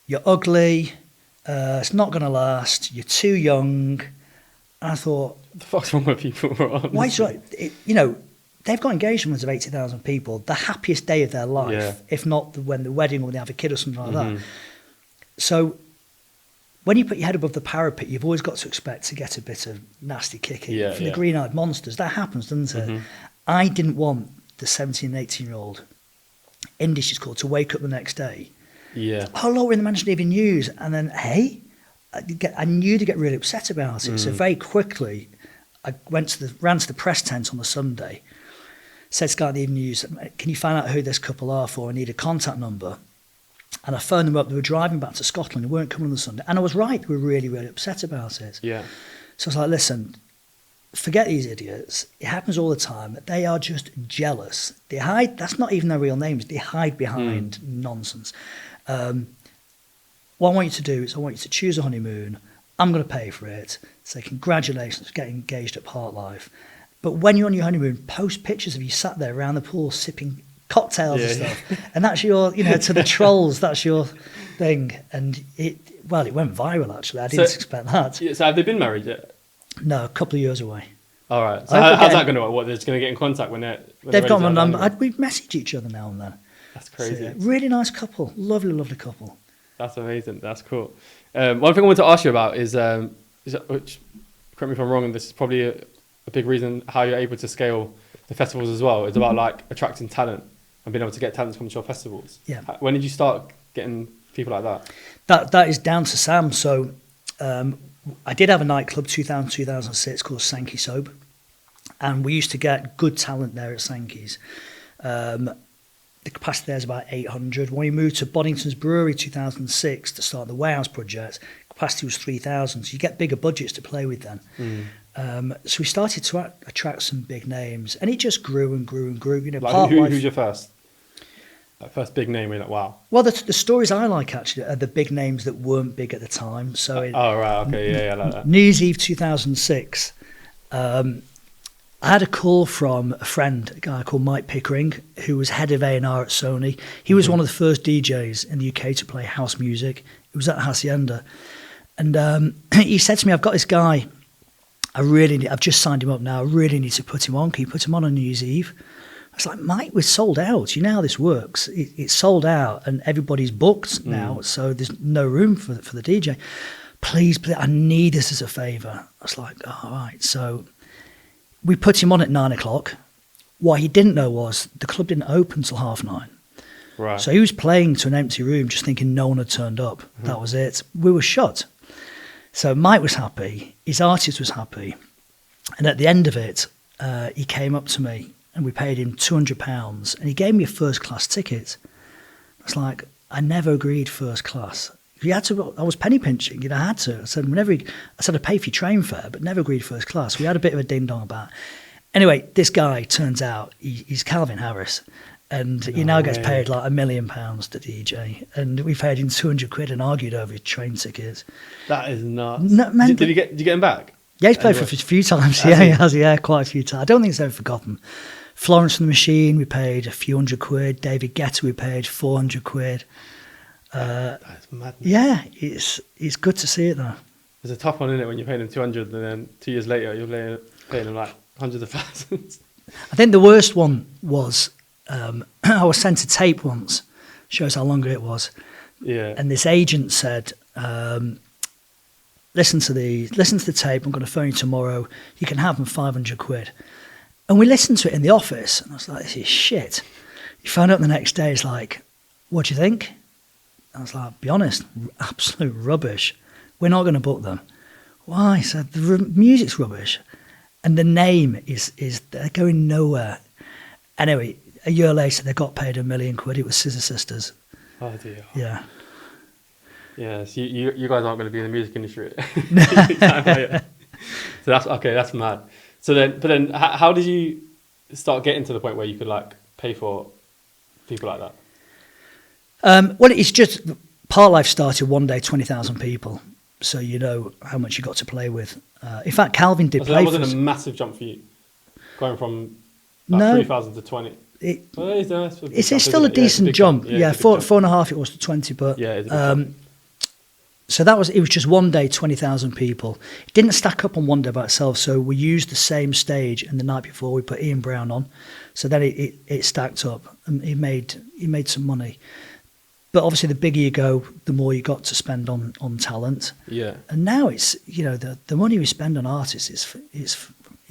You're ugly, it's not going to last, you're too young. And I thought... What the fuck's wrong with people? Why they've got engagements of 80,000 people, the happiest day of their life, if not when the wedding or when they have a kid or something like that. So when you put your head above the parapet, you've always got to expect to get a bit of nasty kicking from the green-eyed monsters. That happens, doesn't it? I didn't want the 17 and 18-year-old, Indy she's called, to wake up the next day. Yeah. Oh, look, we're in the Manchester Evening News. And then, hey, I knew to get really upset about it. So very quickly, I ran to the press tent on the Sunday, said to Sky the Evening News, can you find out who this couple are for? I need a contact number. And I phoned them up. They were driving back to Scotland. They weren't coming on the Sunday. And I was right. They were really, really upset about it. Yeah. So I was like, listen, forget these idiots. It happens all the time. They are just jealous. They hide. That's not even their real names. They hide behind nonsense. What I want you to do is I want you to choose a honeymoon. I'm going to pay for it. Say congratulations for getting engaged at Parklife. But when you're on your honeymoon, post pictures of you sat there around the pool sipping cocktails and stuff. And that's your, to the trolls, that's your thing. And it went viral actually. I didn't expect that. Yeah, so have they been married yet? No, a couple of years away. All right. So how's that going to work? What, they're just going to get in contact when they've got my number. We message each other now and then. That's crazy. So, really nice couple. Lovely, lovely couple. That's amazing. That's cool. One thing I wanted to ask you about is which, correct me if I'm wrong, and this is probably a big reason how you're able to scale the festivals as well. It's about like attracting talent and being able to get talent to come to your festivals. Yeah. When did you start getting people like that? That is down to Sam. So I did have a nightclub 2006 called Sankey Soap, and we used to get good talent there at Sankey's. The capacity there is about 800. When we moved to Boddington's Brewery 2006 to start the warehouse project, capacity was 3,000. So you get bigger budgets to play with then. So we started to attract some big names, and it just grew and grew and grew. Who's your first big name? You're like, wow. Well, the stories I like actually are the big names that weren't big at the time. So right, okay, yeah, I like that. New Year's Eve 2006. I had a call from a friend, a guy called Mike Pickering, who was head of A&R at Sony. He was one of the first DJs in the UK to play house music. It was at Hacienda. And he said to me, I've got this guy I've just signed him up now. I really need to put him on. Can you put him on New Year's Eve? I was like, Mike, we're sold out. You know how this works. It's sold out and everybody's booked now, so there's no room for the DJ. Please, I need this as a favour. I was like, all right. So we put him on at 9 o'clock. What he didn't know was the club didn't open till 9:30. Right. So he was playing to an empty room just thinking no one had turned up. That was it. We were shut. So Mike was happy. His artist was happy. And at the end of it, he came up to me and we paid him £200 and he gave me a first class ticket. I was like, I never agreed first class. You had to. I was penny pinching. I had to. I said, I'd pay for your train fare, but never agreed first class. We had a bit of a ding dong about it. Anyway, this guy turns out he's Calvin Harris, and he now gets paid like £1 million to DJ, and we paid him £200 and argued over his train tickets. That is nuts. No, man, did you get him back? Yeah, he's played for a few times. He has. Yeah, quite a few times. I don't think he's ever forgotten. Florence and the Machine, we paid a few £100. David Guetta, we paid £400. That's madness. Yeah, it's good to see it though. It's a tough one, isn't it, when you're paying them 200 and then 2 years later you're paying them like hundreds of thousands. I think the worst one was I was sent a tape once. Shows how long it was. Yeah. And this agent said, listen to the tape. I'm going to phone you tomorrow. You can have them £500. And we listened to it in the office, and I was like, this is shit. You found out the next day, it's like, what do you think? I was like, be honest, absolute rubbish. We're not going to book them. Why? He said, the music's rubbish. And the name is they're going nowhere. Anyway, a year later, they got paid £1 million. It was Scissor Sisters. Oh, dear. Yeah. Yeah, so you guys aren't going to be in the music industry. So that's mad. So then, how did you start getting to the point where you could like pay for people like that? Well, it's just Parklife started one day, 20,000 people, so you know how much you got to play with. In fact, Calvin did play. That wasn't for us. a massive jump for you, going from No. 3,000 to 20. It's still a decent jump. Yeah, four and a half it was to 20, but yeah, it's a big jump. so it was just one day, 20,000 people. It didn't stack up on one day by itself, so we used the same stage, and the night before we put Ian Brown on, so then it stacked up, and he made some money. But obviously, the bigger you go, the more you got to spend on talent. Yeah. And now it's the money we spend on artists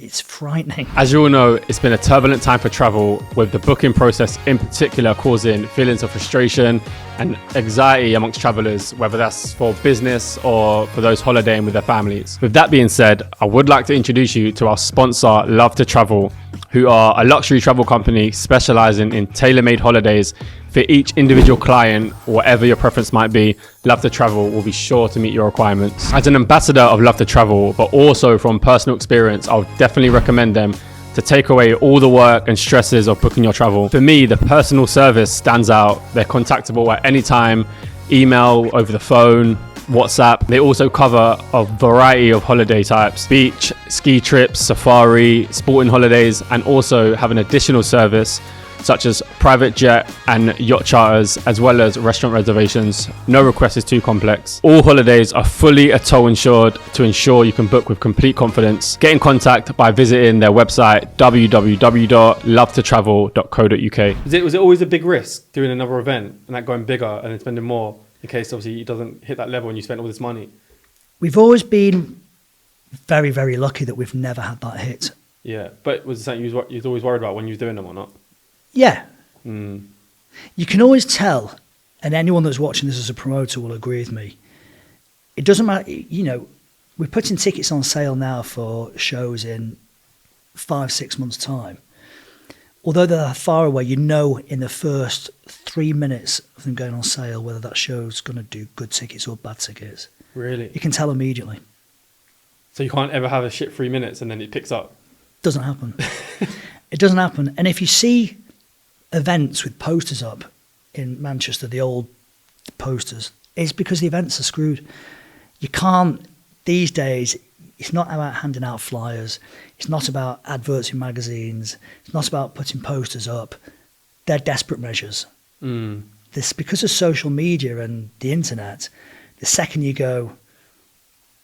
it's frightening. As you all know, it's been a turbulent time for travel, with the booking process in particular causing feelings of frustration and anxiety amongst travellers, whether that's for business or for those holidaying with their families. With that being said, I would like to introduce you to our sponsor, Love to Travel, who are a luxury travel company specialising in tailor-made holidays for each individual client. Whatever your preference might be, Love to Travel will be sure to meet your requirements. As an ambassador of Love to Travel, but also from personal experience, I would definitely recommend them to take away all the work and stresses of booking your travel. For me, the personal service stands out. They're contactable at any time, email, over the phone, WhatsApp. They also cover a variety of holiday types: beach, ski trips, safari, sporting holidays, and also have an additional service such as private jet and yacht charters, as well as restaurant reservations. No request is too complex. All holidays are fully tow insured to ensure you can book with complete confidence. Get in contact by visiting their website www.lovetotravel.co.uk. Was it always a big risk doing another event and that going bigger and then spending more in case obviously it doesn't hit that level and you spend all this money? We've always been very, very lucky that we've never had that hit. Yeah, but was it something you was always worried about when you was doing them or not? Yeah. You can always tell, and anyone that's watching this as a promoter will agree with me. It doesn't matter, we're putting tickets on sale now for shows in 5-6 months' time. Although they're far away, in the first 3 minutes of them going on sale whether that show's going to do good tickets or bad tickets. Really? You can tell immediately. So you can't ever have a shit 3 minutes and then it picks up? Doesn't happen. It doesn't happen. And if you see events with posters up in Manchester, the old posters, it's because the events are screwed. You can't, these days, it's not about handing out flyers. It's not about adverts in magazines. It's not about putting posters up. They're desperate measures. This, because of social media and the internet, the second you go,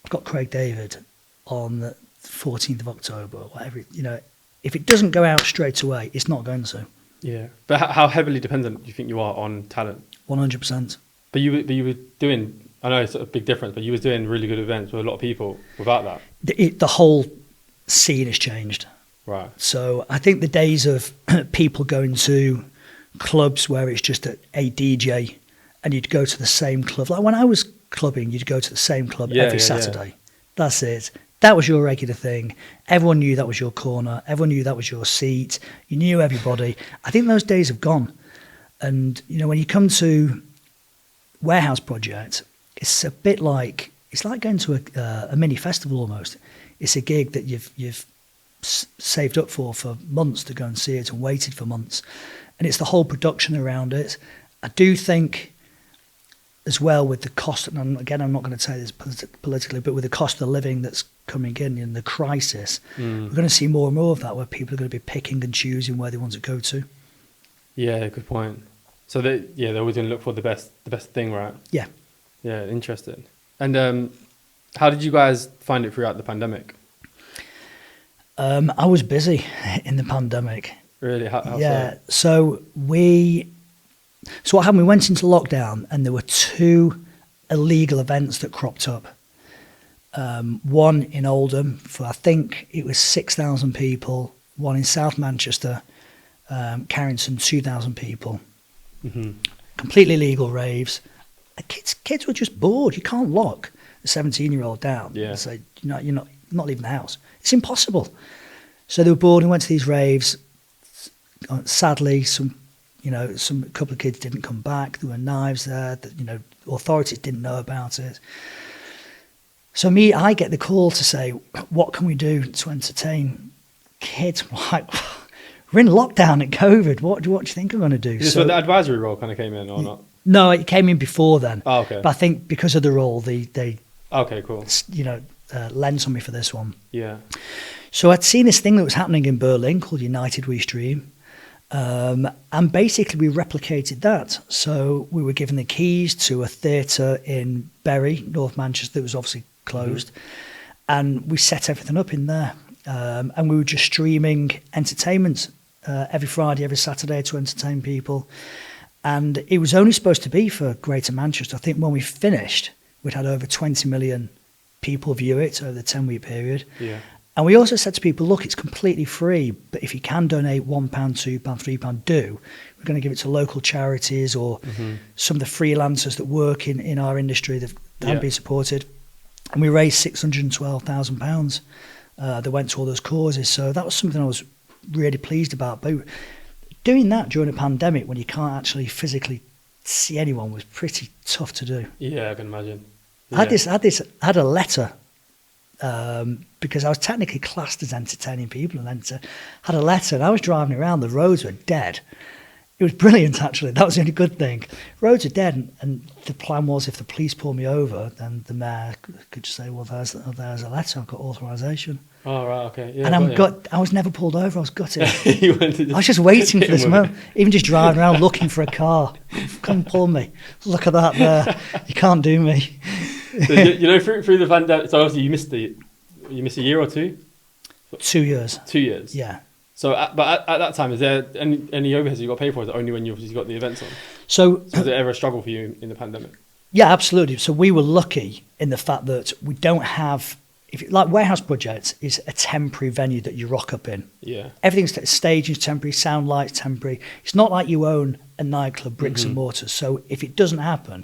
I've got Craig David on 14th of October, or whatever. If it doesn't go out straight away, it's not going to. Yeah. But how heavily dependent do you think you are on talent? 100%. But you were doing, I know it's a big difference, but you was doing really good events with a lot of people without that. The whole scene has changed. Right. So I think the days of people going to clubs where it's just a DJ and you'd go to the same club. Like when I was clubbing, you'd go to the same club every Saturday. Yeah. That's it. That was your regular thing. Everyone knew that was your corner. Everyone knew that was your seat. You knew everybody. I think those days have gone. And, when you come to Warehouse Project, it's a bit like, it's like going to a mini festival almost. It's a gig that you've saved up for months to go and see it and waited for months. And it's the whole production around it. I do think as well with the cost, and again, I'm not going to say this politically, but with the cost of living that's coming in the crisis, we're going to see more and more of that, where people are going to be picking and choosing where they want to go to. Yeah, good point. So they're always going to look for the best thing, right? Yeah. Yeah, interesting. And how did you guys find it throughout the pandemic? I was busy in the pandemic. Really? How yeah. So what happened? We went into lockdown, and there were 2 illegal events that cropped up. One in Oldham for, I think it was 6,000 people. One in South Manchester, Carrington, 2,000 people. Mm-hmm. Completely legal raves. Kids were just bored. You can't lock a 17-year-old down and say, you're not leaving the house. It's impossible. So they were bored and went to these raves. Sadly, a couple of kids didn't come back. There were knives there that, authorities didn't know about it. So I get the call to say, what can we do to entertain kids? Like, we're in lockdown at COVID. What do you think I'm going to do? Is this where the advisory role kind of came in or not? No, it came in before then. Oh, okay. But I think because of the role, they okay, cool. lent on me for this one. Yeah. So I'd seen this thing that was happening in Berlin called United We Stream. And basically we replicated that. So we were given the keys to a theatre in Bury, North Manchester, that was obviously closed. Mm-hmm. And we set everything up in there. And we were just streaming entertainment every Friday, every Saturday to entertain people. And it was only supposed to be for Greater Manchester. I think when we finished, we'd had over 20 million people view it over the 10-week period. Yeah. And we also said to people, look, it's completely free, but if you can donate £1, £2, £3, do. We're going to give it to local charities or some of the freelancers that work in our industry that haven't been supported. And we raised £612,000 that went to all those causes. So that was something I was really pleased about. But doing that during a pandemic when you can't actually physically see anyone was pretty tough to do. Yeah, I can imagine. Yeah. I had a letter because I was technically classed as entertaining people, and then had a letter, and I was driving around, the roads were dead. It was brilliant, actually. That was the only good thing. Roads are dead, and the plan was if the police pull me over, then the mayor could just say, well, there's a letter, I've got authorisation. Oh, right, okay. Yeah, and I was never pulled over, I was gutted. I was just waiting for this moment, even just driving around looking for a car. Come pull me. Look at that there. You can't do me. So, through the pandemic, so obviously you missed a year or two? 2 years. 2 years? Yeah. So, but at that time, is there any overheads you got paid for? Or is it only when you obviously got the events on? So was it ever a struggle for you in the pandemic? Yeah, absolutely. So we were lucky in the fact that we don't have, like Warehouse Project is a temporary venue that you rock up in. Yeah. Everything's stage is temporary, sound lights temporary. It's not like you own a nightclub, bricks and mortar. So if it doesn't happen,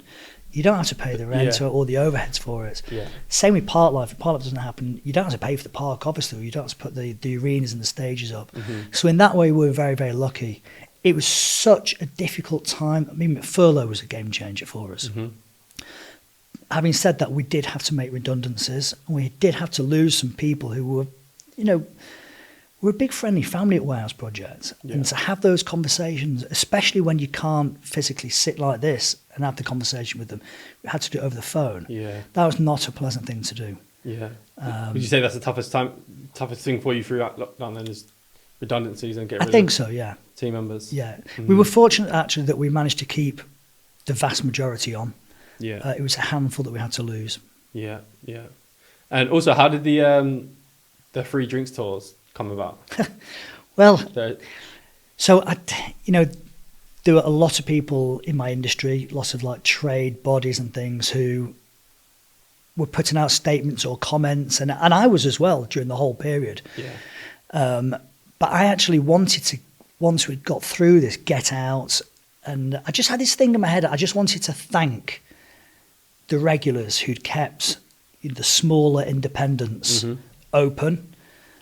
you don't have to pay the rent or the overheads for it. Yeah. Same with Parklife. If Parklife doesn't happen, you don't have to pay for the park, obviously. You don't have to put the arenas and the stages up. So in that way, we were very, very lucky. It was such a difficult time. I mean, furlough was a game changer for us. Having said that, we did have to make redundancies. And we did have to lose some people who were, we're a big friendly family at Warehouse Project. Yeah. And to have those conversations, especially when you can't physically sit like this and have the conversation with them, we had to do it over the phone. Yeah. That was not a pleasant thing to do. Yeah. Would you say that's the toughest thing for you throughout lockdown then, is redundancies and getting rid of? I think so, yeah. Team members? Yeah. We were fortunate actually that we managed to keep the vast majority on. Yeah. It was a handful that we had to lose. Yeah, yeah. And also, how did the the free drinks tours come about? Well, They're- so there are a lot of people in my industry, lots of like trade bodies and things who were putting out statements or comments, and I was as well during the whole period. yeah. But I actually wanted to, once we got through this, get out, and I just had this thing in my head. I just wanted to thank the regulars who'd kept the smaller independents open.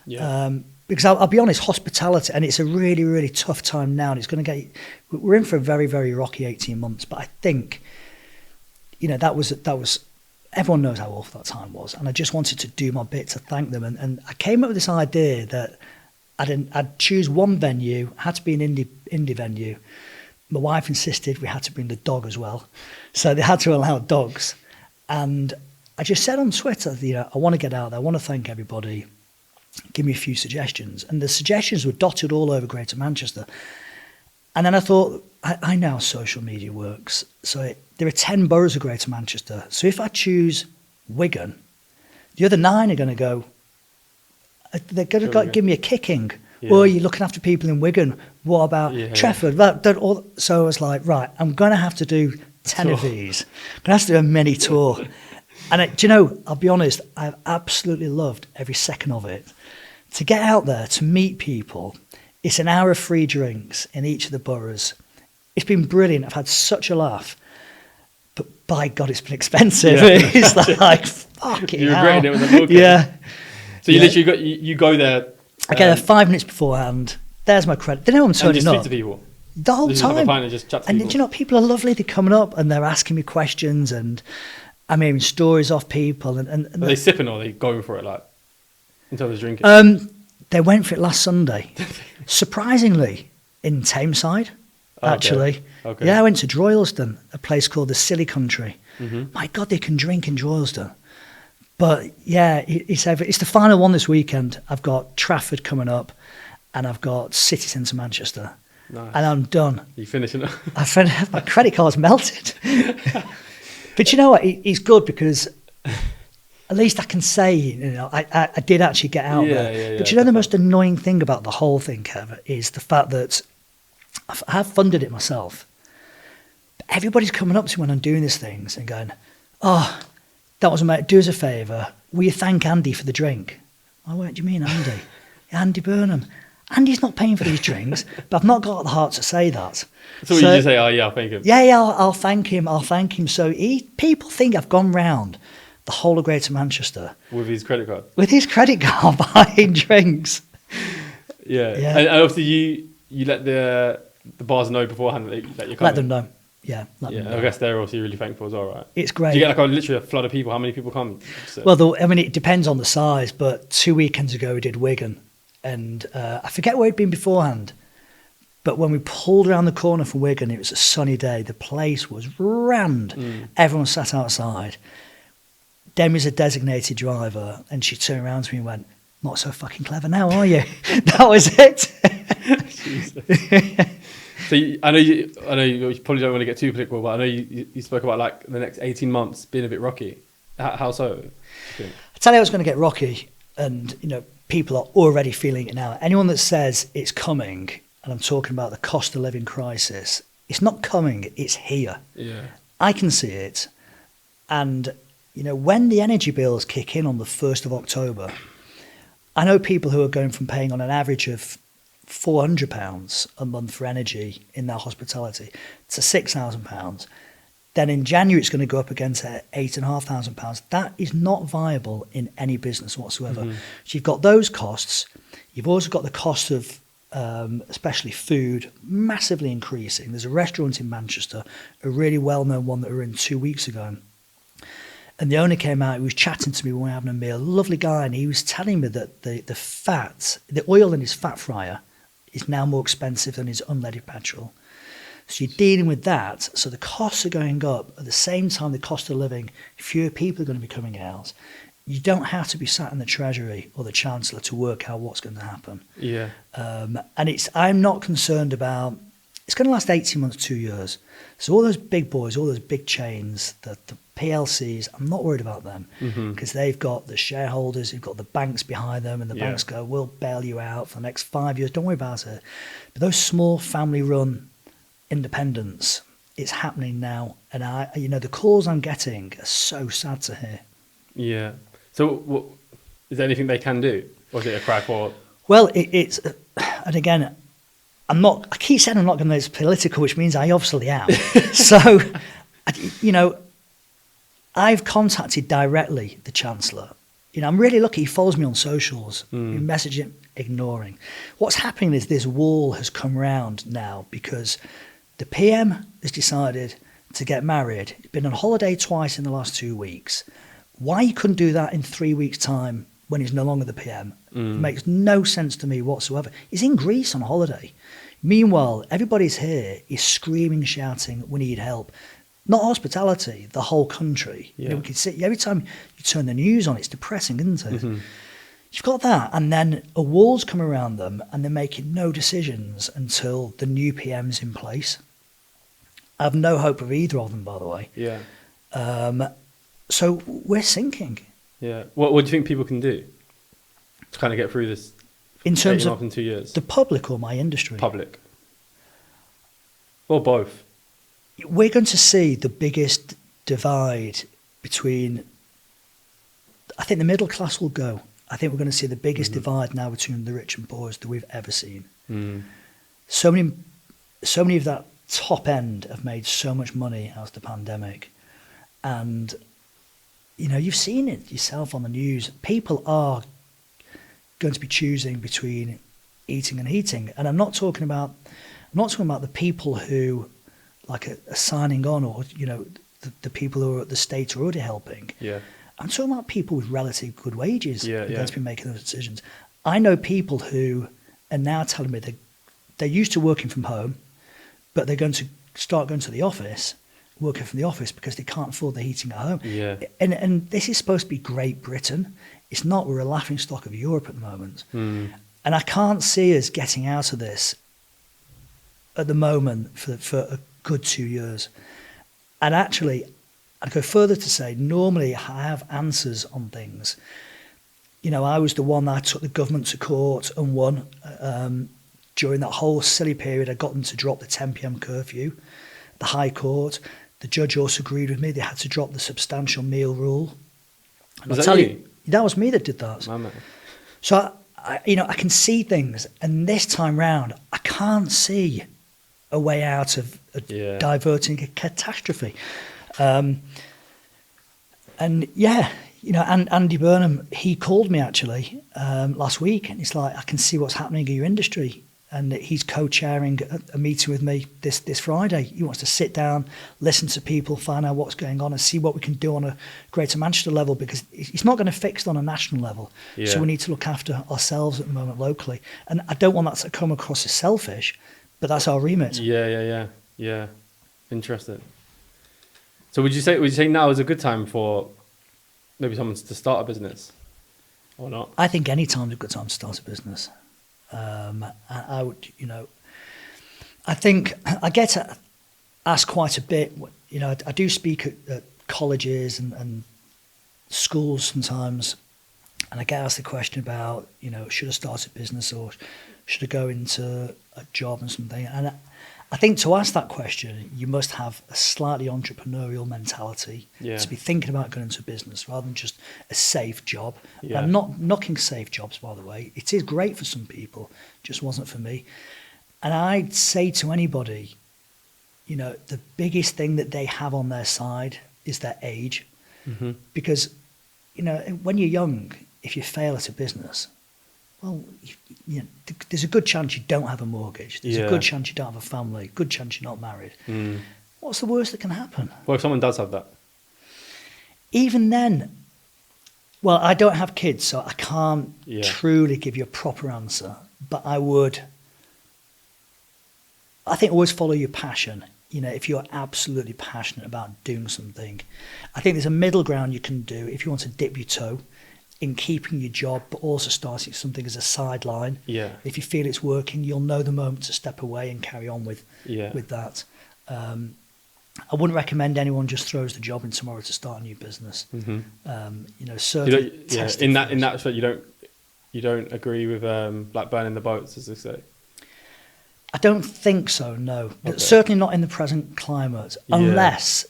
Yeah. Because I'll be honest, hospitality, and it's a really, really tough time now, and it's going to get, we're in for a very, very rocky 18 months, but I think, that was, everyone knows how awful that time was, and I just wanted to do my bit to thank them, and I came up with this idea that I'd choose one venue, had to be an indie venue. My wife insisted we had to bring the dog as well, so they had to allow dogs, and I just said on Twitter, I want to get out there, I want to thank everybody, give me a few suggestions. And the suggestions were dotted all over Greater Manchester. And then I thought, I know how social media works. So there are 10 boroughs of Greater Manchester. So if I choose Wigan, the other 9 are going to go, they're going to give me a kicking. Yeah. Or you're looking after people in Wigan. What about Trefford? So I was like, right, I'm going to have to do 10 of these. I'm going to have to do a mini tour. And do you know, I'll be honest, I've absolutely loved every second of it. To get out there, to meet people, it's an hour of free drinks in each of the boroughs. It's been brilliant. I've had such a laugh. But by God, it's been expensive. Yeah. It's like, fucking You hell. regretted it with the booking. Yeah. So you literally you go there. I get there 5 minutes beforehand. There's my credit. They know I'm and turning just up. speak to people. The whole Just have a time. pint and just chat to And people. do you know, people are lovely. They're coming up and they're asking me questions, and I'm hearing stories off people. And Are they sipping or are they going for it, like, in terms of drinking? They went for it last Sunday. Surprisingly, in Tameside, actually. Okay. Yeah, I went to Droylsden, a place called the Silly Country. My God, they can drink in Droylsden. But yeah, it's the final one this weekend. I've got Trafford coming up, and I've got City Centre Manchester. Nice. And I'm done. You finishing it? My credit card's melted. But you know what? It's good because at least I can say, I did actually get out there. Yeah, but you know, the most annoying thing about the whole thing, Kev, is the fact that I have funded it myself. But everybody's coming up to me when I'm doing these things and going, "Oh, that was mate. Do us a favour. Will you thank Andy for the drink?" Oh, what do you mean, Andy? Andy Burnham. Andy's not paying for these drinks, but I've not got the heart to say that. So you just say, "Oh yeah, I'll thank him." Yeah, I'll thank him. I'll thank him. So people think I've gone round the whole of Greater Manchester With his credit card. with his credit card buying drinks. Yeah. Yeah. And obviously you let the bars know beforehand that you're coming. Let them know. Yeah, let them know. I guess they're also really thankful as well, right? It's great. Do you get like literally a flood of people? How many people come? Well, it depends on the size, but 2 weekends ago we did Wigan, and I forget where it'd been beforehand, but when we pulled around the corner from Wigan, it was a sunny day. The place was rammed. Everyone sat outside. Demi's a designated driver, and she turned around to me and went, "Not so fucking clever now, are you?" That was it. So I know you probably don't want to get too political, but I know you spoke about like the next 18 months being a bit rocky. How so? Do you think? I tell you, I was going to get rocky, and people are already feeling it now. Anyone that says it's coming, and I'm talking about the cost of living crisis, it's not coming, it's here. Yeah. I can see it, and when the energy bills kick in on the 1st of October, I know people who are going from paying on an average of £400 a month for energy in their hospitality to £6,000. Then in January, it's going to go up again to £8,500. That is not viable in any business whatsoever. So you've got those costs. You've also got the cost of, especially food, massively increasing. There's a restaurant in Manchester, a really well-known one that we were in 2 weeks ago. And the owner came out, he was chatting to me when we were having a meal, lovely guy, and he was telling me that the oil in his fat fryer is now more expensive than his unleaded petrol. So you're dealing with that. So the costs are going up. At the same time, the cost of living, fewer people are going to be coming out. You don't have to be sat in the Treasury or the Chancellor to work out what's going to happen. Yeah. And I'm not concerned about it's going to last 18 months, 2 years. So all those big boys, all those big chains, the PLCs, I'm not worried about them because they've got the shareholders, they've got the banks behind them, and the banks go, we'll bail you out for the next 5 years. Don't worry about it. But those small family-run independents, it's happening now. And the calls I'm getting are so sad to hear. Yeah. So is there anything they can do? Or is it a crack or? Well, it's, and again, I keep saying I'm not going to make it political, which means I obviously am. So, I've contacted directly the Chancellor. I'm really lucky. He follows me on socials. We message him, ignoring. What's happening is this wall has come round now because the PM has decided to get married. He's been on holiday twice in the last 2 weeks. Why he couldn't do that in 3 weeks' time when he's no longer the PM makes no sense to me whatsoever. He's in Greece on holiday. Meanwhile, everybody's here is screaming, shouting, we need help. Not hospitality, the whole country. Yeah. We can see every time you turn the news on, it's depressing, isn't it? You've got that, and then a wall's come around them, and they're making no decisions until the new PM's in place. I have no hope of either of them, by the way. Yeah. So we're sinking. Yeah. What do you think people can do to kind of get through this? In terms of in 2 years, the public or my industry? Public. Or both. We're going to see the biggest divide between, I think the middle class will go. I think we're going to see the biggest divide now between the rich and poor that we've ever seen. So many of that top end have made so much money out of the pandemic. And, you've seen it yourself on the news. People are going to be choosing between eating and heating. And I'm not talking about the people who are signing on, or the people who are at the state are already helping. Yeah. I'm talking about people with relatively good wages who are going to be making those decisions. I know people who are now telling me they're used to working from home, but they're going to start going to the office, working from the office because they can't afford the heating at home. Yeah. And this is supposed to be Great Britain. It's not. We're a laughingstock of Europe at the moment. And I can't see us getting out of this at the moment for a good 2 years. And actually, I'd go further to say, normally I have answers on things. I was the one that took the government to court and won. During that whole silly period, I got them to drop the 10 p.m. curfew. The High Court, the judge also agreed with me. They had to drop the substantial meal rule. And Was that you? That was me that did that. Mama. So, I can see things. And this time round, I can't see a way out of diverting a catastrophe. And Andy Burnham, he called me actually last week, and he's like, I can see what's happening in your industry. And he's co-chairing a meeting with me this Friday. He wants to sit down, listen to people, find out what's going on and see what we can do on a Greater Manchester level, because it's not going to fix it on a national level. Yeah. So we need to look after ourselves at the moment locally. And I don't want that to come across as selfish, but that's our remit. Yeah. Interesting. So would you say now is a good time for maybe someone to start a business or not? I think any time's a good time to start a business. I would, I think I get asked quite a bit. I do speak at colleges and schools sometimes, and I get asked the question about, should I start a business or should I go into a job and something? And I think to ask that question, you must have a slightly entrepreneurial mentality to be thinking about going into business rather than just a safe job. Yeah. I'm not knocking safe jobs, by the way. It is great for some people, just wasn't for me. And I'd say to anybody, the biggest thing that they have on their side is their age. Because, when you're young, if you fail at a business, well, there's a good chance you don't have a mortgage. There's a good chance you don't have a family. Good chance you're not married. What's the worst that can happen? Well, if someone does have that? Even then, well, I don't have kids, so I can't truly give you a proper answer. But I think always follow your passion. If you're absolutely passionate about doing something, I think there's a middle ground you can do if you want to dip your toe in keeping your job, but also starting something as a sideline. Yeah. If you feel it's working, you'll know the moment to step away and carry on with that. I wouldn't recommend anyone just throws the job in tomorrow to start a new business. Certainly. In that respect, you don't agree with like burning the boats, as they say. I don't think so. No, certainly not in the present climate, unless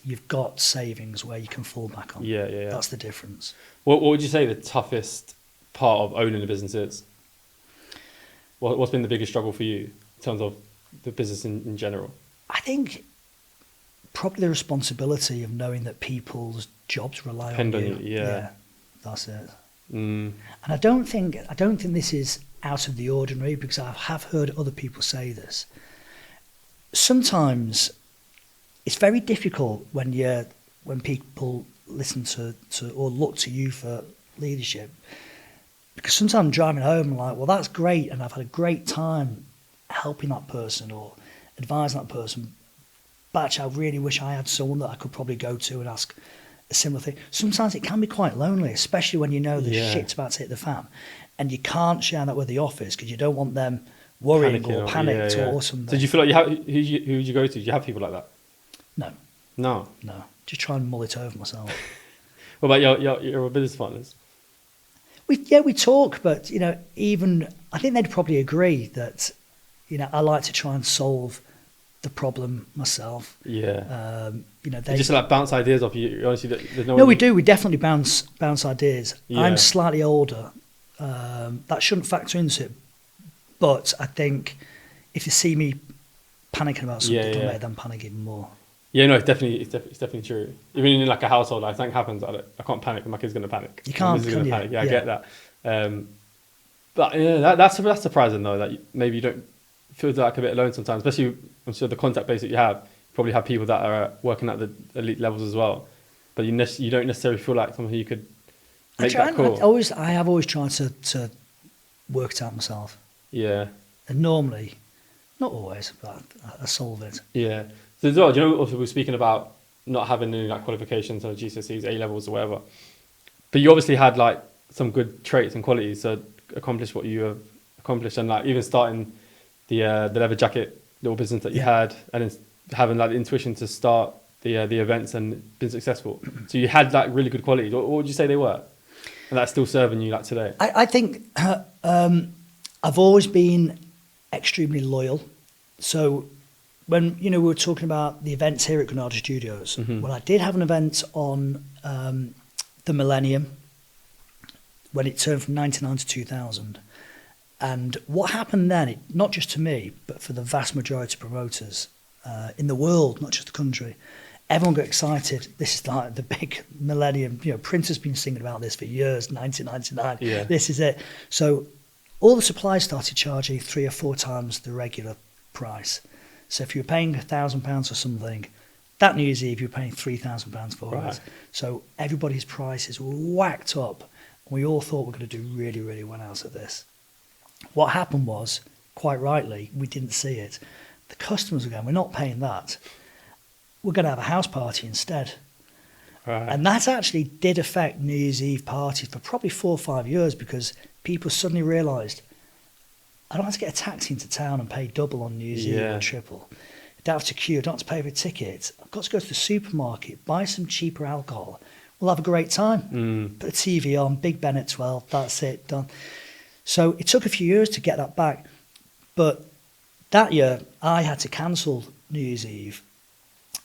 you've got savings where you can fall back on. Yeah. That's the difference. What would you say the toughest part of owning a business is? What's been the biggest struggle for you in terms of the business in general? I think probably the responsibility of knowing that people's jobs rely Depend on you. on you. Yeah, that's it. Mm. And I don't think this is out of the ordinary, because I have heard other people say this. Sometimes it's very difficult when people listen to or look to you for leadership, because sometimes I'm driving home and like, well, that's great, and I've had a great time helping that person or advising that person, but actually I really wish I had someone that I could probably go to and ask a similar thing. Sometimes it can be quite lonely, especially when you know the shit's about to hit the fan, and you can't share that with the office because you don't want them worrying or panicked or something. So did you feel like who would you go to? Did you have people like that? No. Just try and mull it over myself. What about your business partners? We talk, but even I think they'd probably agree that I like to try and solve the problem myself. Yeah. They just like bounce ideas off you. Honestly, there's no. We do. We definitely bounce ideas. Yeah. I'm slightly older. That shouldn't factor into it, but I think if you see me panicking about something, it'll make them panic even more. Yeah, no, it's definitely true. Even in like a household, like something happens, I can't panic. My kid's going to panic. You can't, can you? Panic. Yeah, I get that. But that's surprising though, that maybe you don't feel like a bit alone sometimes, especially I'm sure the contact base that you have. You probably have people that are working at the elite levels as well, but you don't necessarily feel like someone who you could make that call. I have always tried to work it out myself. Yeah. And normally, not always, but I solve it. Yeah. So as well, also we're speaking about not having any like qualifications or GCSEs, A levels or whatever, but you obviously had like some good traits and qualities to accomplish what you have accomplished, and like even starting the leather jacket little business that you had, and then having like the intuition to start the events and been successful. So you had like really good qualities. What would you say they were, and that's still serving you like today? I think I've always been extremely loyal. So when we were talking about the events here at Granada Studios, when I did have an event on the millennium, when it turned from 99 to 2000, and what happened then, not just to me, but for the vast majority of promoters in the world, not just the country, everyone got excited. This is like the big millennium. Prince has been singing about this for years, 1999. Yeah. This is it. So all the suppliers started charging 3 or 4 times the regular price. So if you were paying £1,000 for something, that New Year's Eve you were paying £3,000 for it. So everybody's prices were whacked up. We all thought we were going to do really, really well out of this. What happened was, quite rightly, we didn't see it. The customers were going, we're not paying that. We're going to have a house party instead. Right. And that actually did affect New Year's Eve parties for probably 4 or 5 years, because people suddenly realised, I don't have to get a taxi into town and pay double on New Year's Eve or triple. I don't have to queue, I don't have to pay for a ticket. I've got to go to the supermarket, buy some cheaper alcohol. We'll have a great time. Put the TV on, Big Ben at 12, that's it, done. So it took a few years to get that back. But that year, I had to cancel New Year's Eve,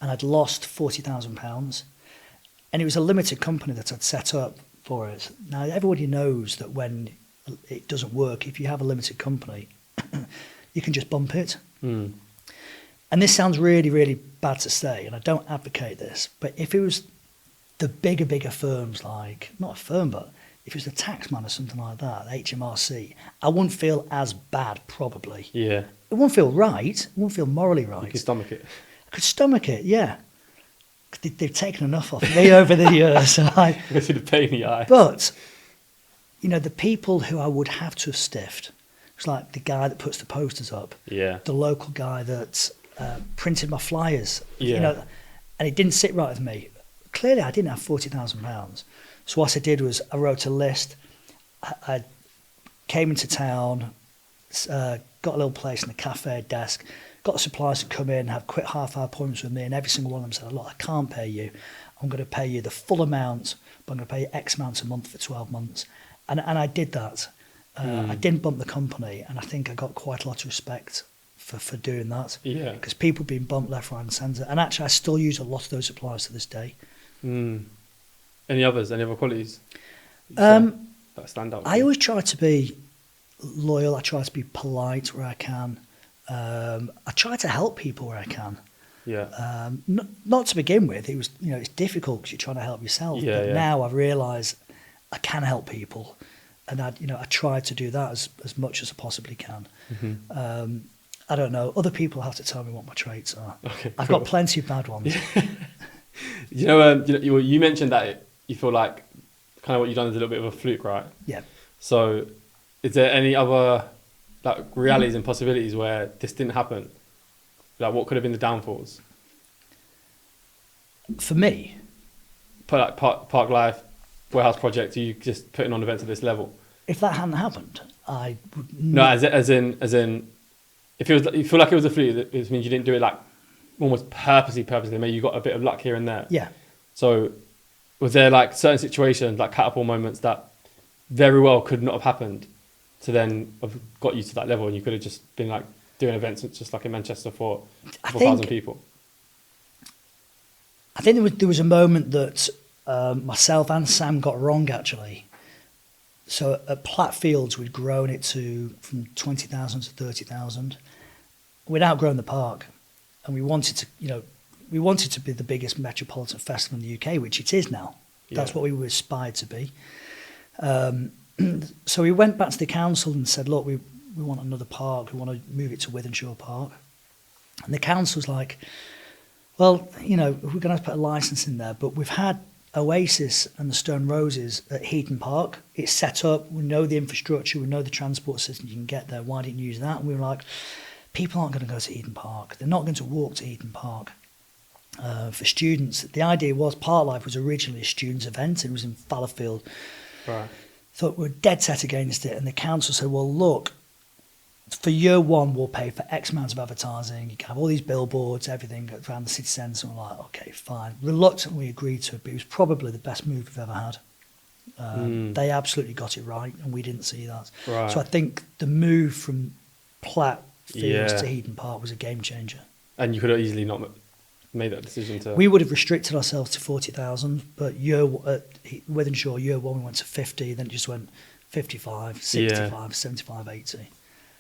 and I'd lost £40,000. And it was a limited company that I'd set up for it. Now, everybody knows that when it doesn't work, if you have a limited company, you can just bump it. And this sounds really, really bad to say, and I don't advocate this, but if it was the bigger firms, like, not a firm, but if it was the taxman or something like that, HMRC, I wouldn't feel as bad, probably. Yeah. It wouldn't feel right. It wouldn't feel morally right. You could stomach it. I could stomach it, yeah. They've taken enough off me over the years. And Go through the pain in the eye. But, the people who I would have to have stiffed, it's like the guy that puts the posters up, the local guy that printed my flyers, and it didn't sit right with me. Clearly, I didn't have £40,000. So what I did was I wrote a list. I came into town, got a little place in a cafe desk, got the suppliers to come in, have quick half-hour appointments with me, and every single one of them said, look, I can't pay you. I'm going to pay you the full amount, but I'm going to pay you X amount a month for 12 months. And I did that. I didn't bump the company, and I think I got quite a lot of respect for doing that. Yeah. Because people being bumped left, right and centre. And actually, I still use a lot of those suppliers to this day. Any others? Any other qualities that stand out? I always try to be loyal. I try to be polite where I can. I try to help people where I can. Yeah. Not to begin with. It was, it's difficult because you're trying to help yourself. Yeah, but yeah. now I realise I can help people, and I try to do that as much as I possibly can. Mm-hmm. I don't know. Other people have to tell me what my traits are. Okay, I've cool. got plenty of bad ones. You mentioned that you feel like kind of what you've done is a little bit of a fluke, right? Yeah. So, is there any other realities and possibilities where this didn't happen? Like, what could have been the downfalls? For me, Parklife Warehouse project, you just putting on events at this level. if that hadn't happened, I would No, as in, if you feel like it was a fluke, it means you didn't do it like almost purposely. Maybe you got a bit of luck here and there. Yeah. So, was there like certain situations, like catapult moments that very well could not have happened, to then have got you to that level, and you could have just been like doing events just like in Manchester for 4,000 people? I think there was a moment that myself and Sam got wrong, actually. So at Plattfields, we'd grown it from 20,000 to 30,000. We'd outgrown the park, and we wanted to be the biggest metropolitan festival in the UK, which it is now. That's what we were aspired to be. So we went back to the council and said, look, we want another park. We want to move it to Wythenshawe Park. And the council's like, well, we're going to have to put a licence in there, but we've had Oasis and the Stone Roses at Heaton Park. It's set up. We know the infrastructure. We know the transport system. You can get there. Why didn't you use that? And we were like, people aren't going to go to Heaton Park. They're not going to walk to Heaton Park. For students, the idea was Parklife was originally a students' event. It was in Fallowfield. Right. Thought we were dead set against it. And the council said, well, look, for year one, we'll pay for X amount of advertising. You can have all these billboards, everything around the city centre. And we're like, okay, fine. Reluctantly agreed to it, but it was probably the best move we've ever had. They absolutely got it right, and we didn't see that. Right. So I think the move from Plattfields Yeah. to Heaton Park was a game changer. And you could have easily not made that decision to... We would have restricted ourselves to 40,000, but Wythenshawe, year one, we went to 50, then it just went 55, 65, 75, 80.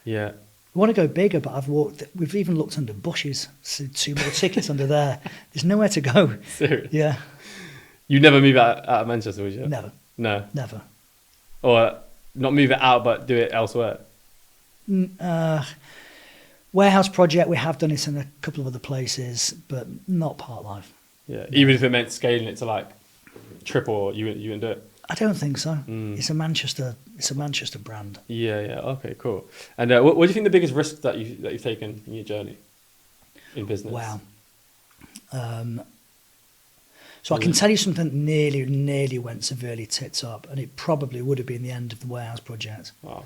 Yeah. We want to go bigger, but we've even looked under bushes, so 2 more tickets under there. There's nowhere to go. Serious? Yeah. You never move out of Manchester, would you? Never. No. Never. Or not move it out, but do it elsewhere? Warehouse project, we have done it in a couple of other places, but not Parklife. Yeah. No. Even if it meant scaling it to like triple, you wouldn't do it? I don't think so. It's a Manchester brand. Yeah. Okay. Cool. And what do you think the biggest risk that you've taken in your journey in business? Wow. So I can tell you something that nearly went severely tits up, and it probably would have been the end of the warehouse project. Wow.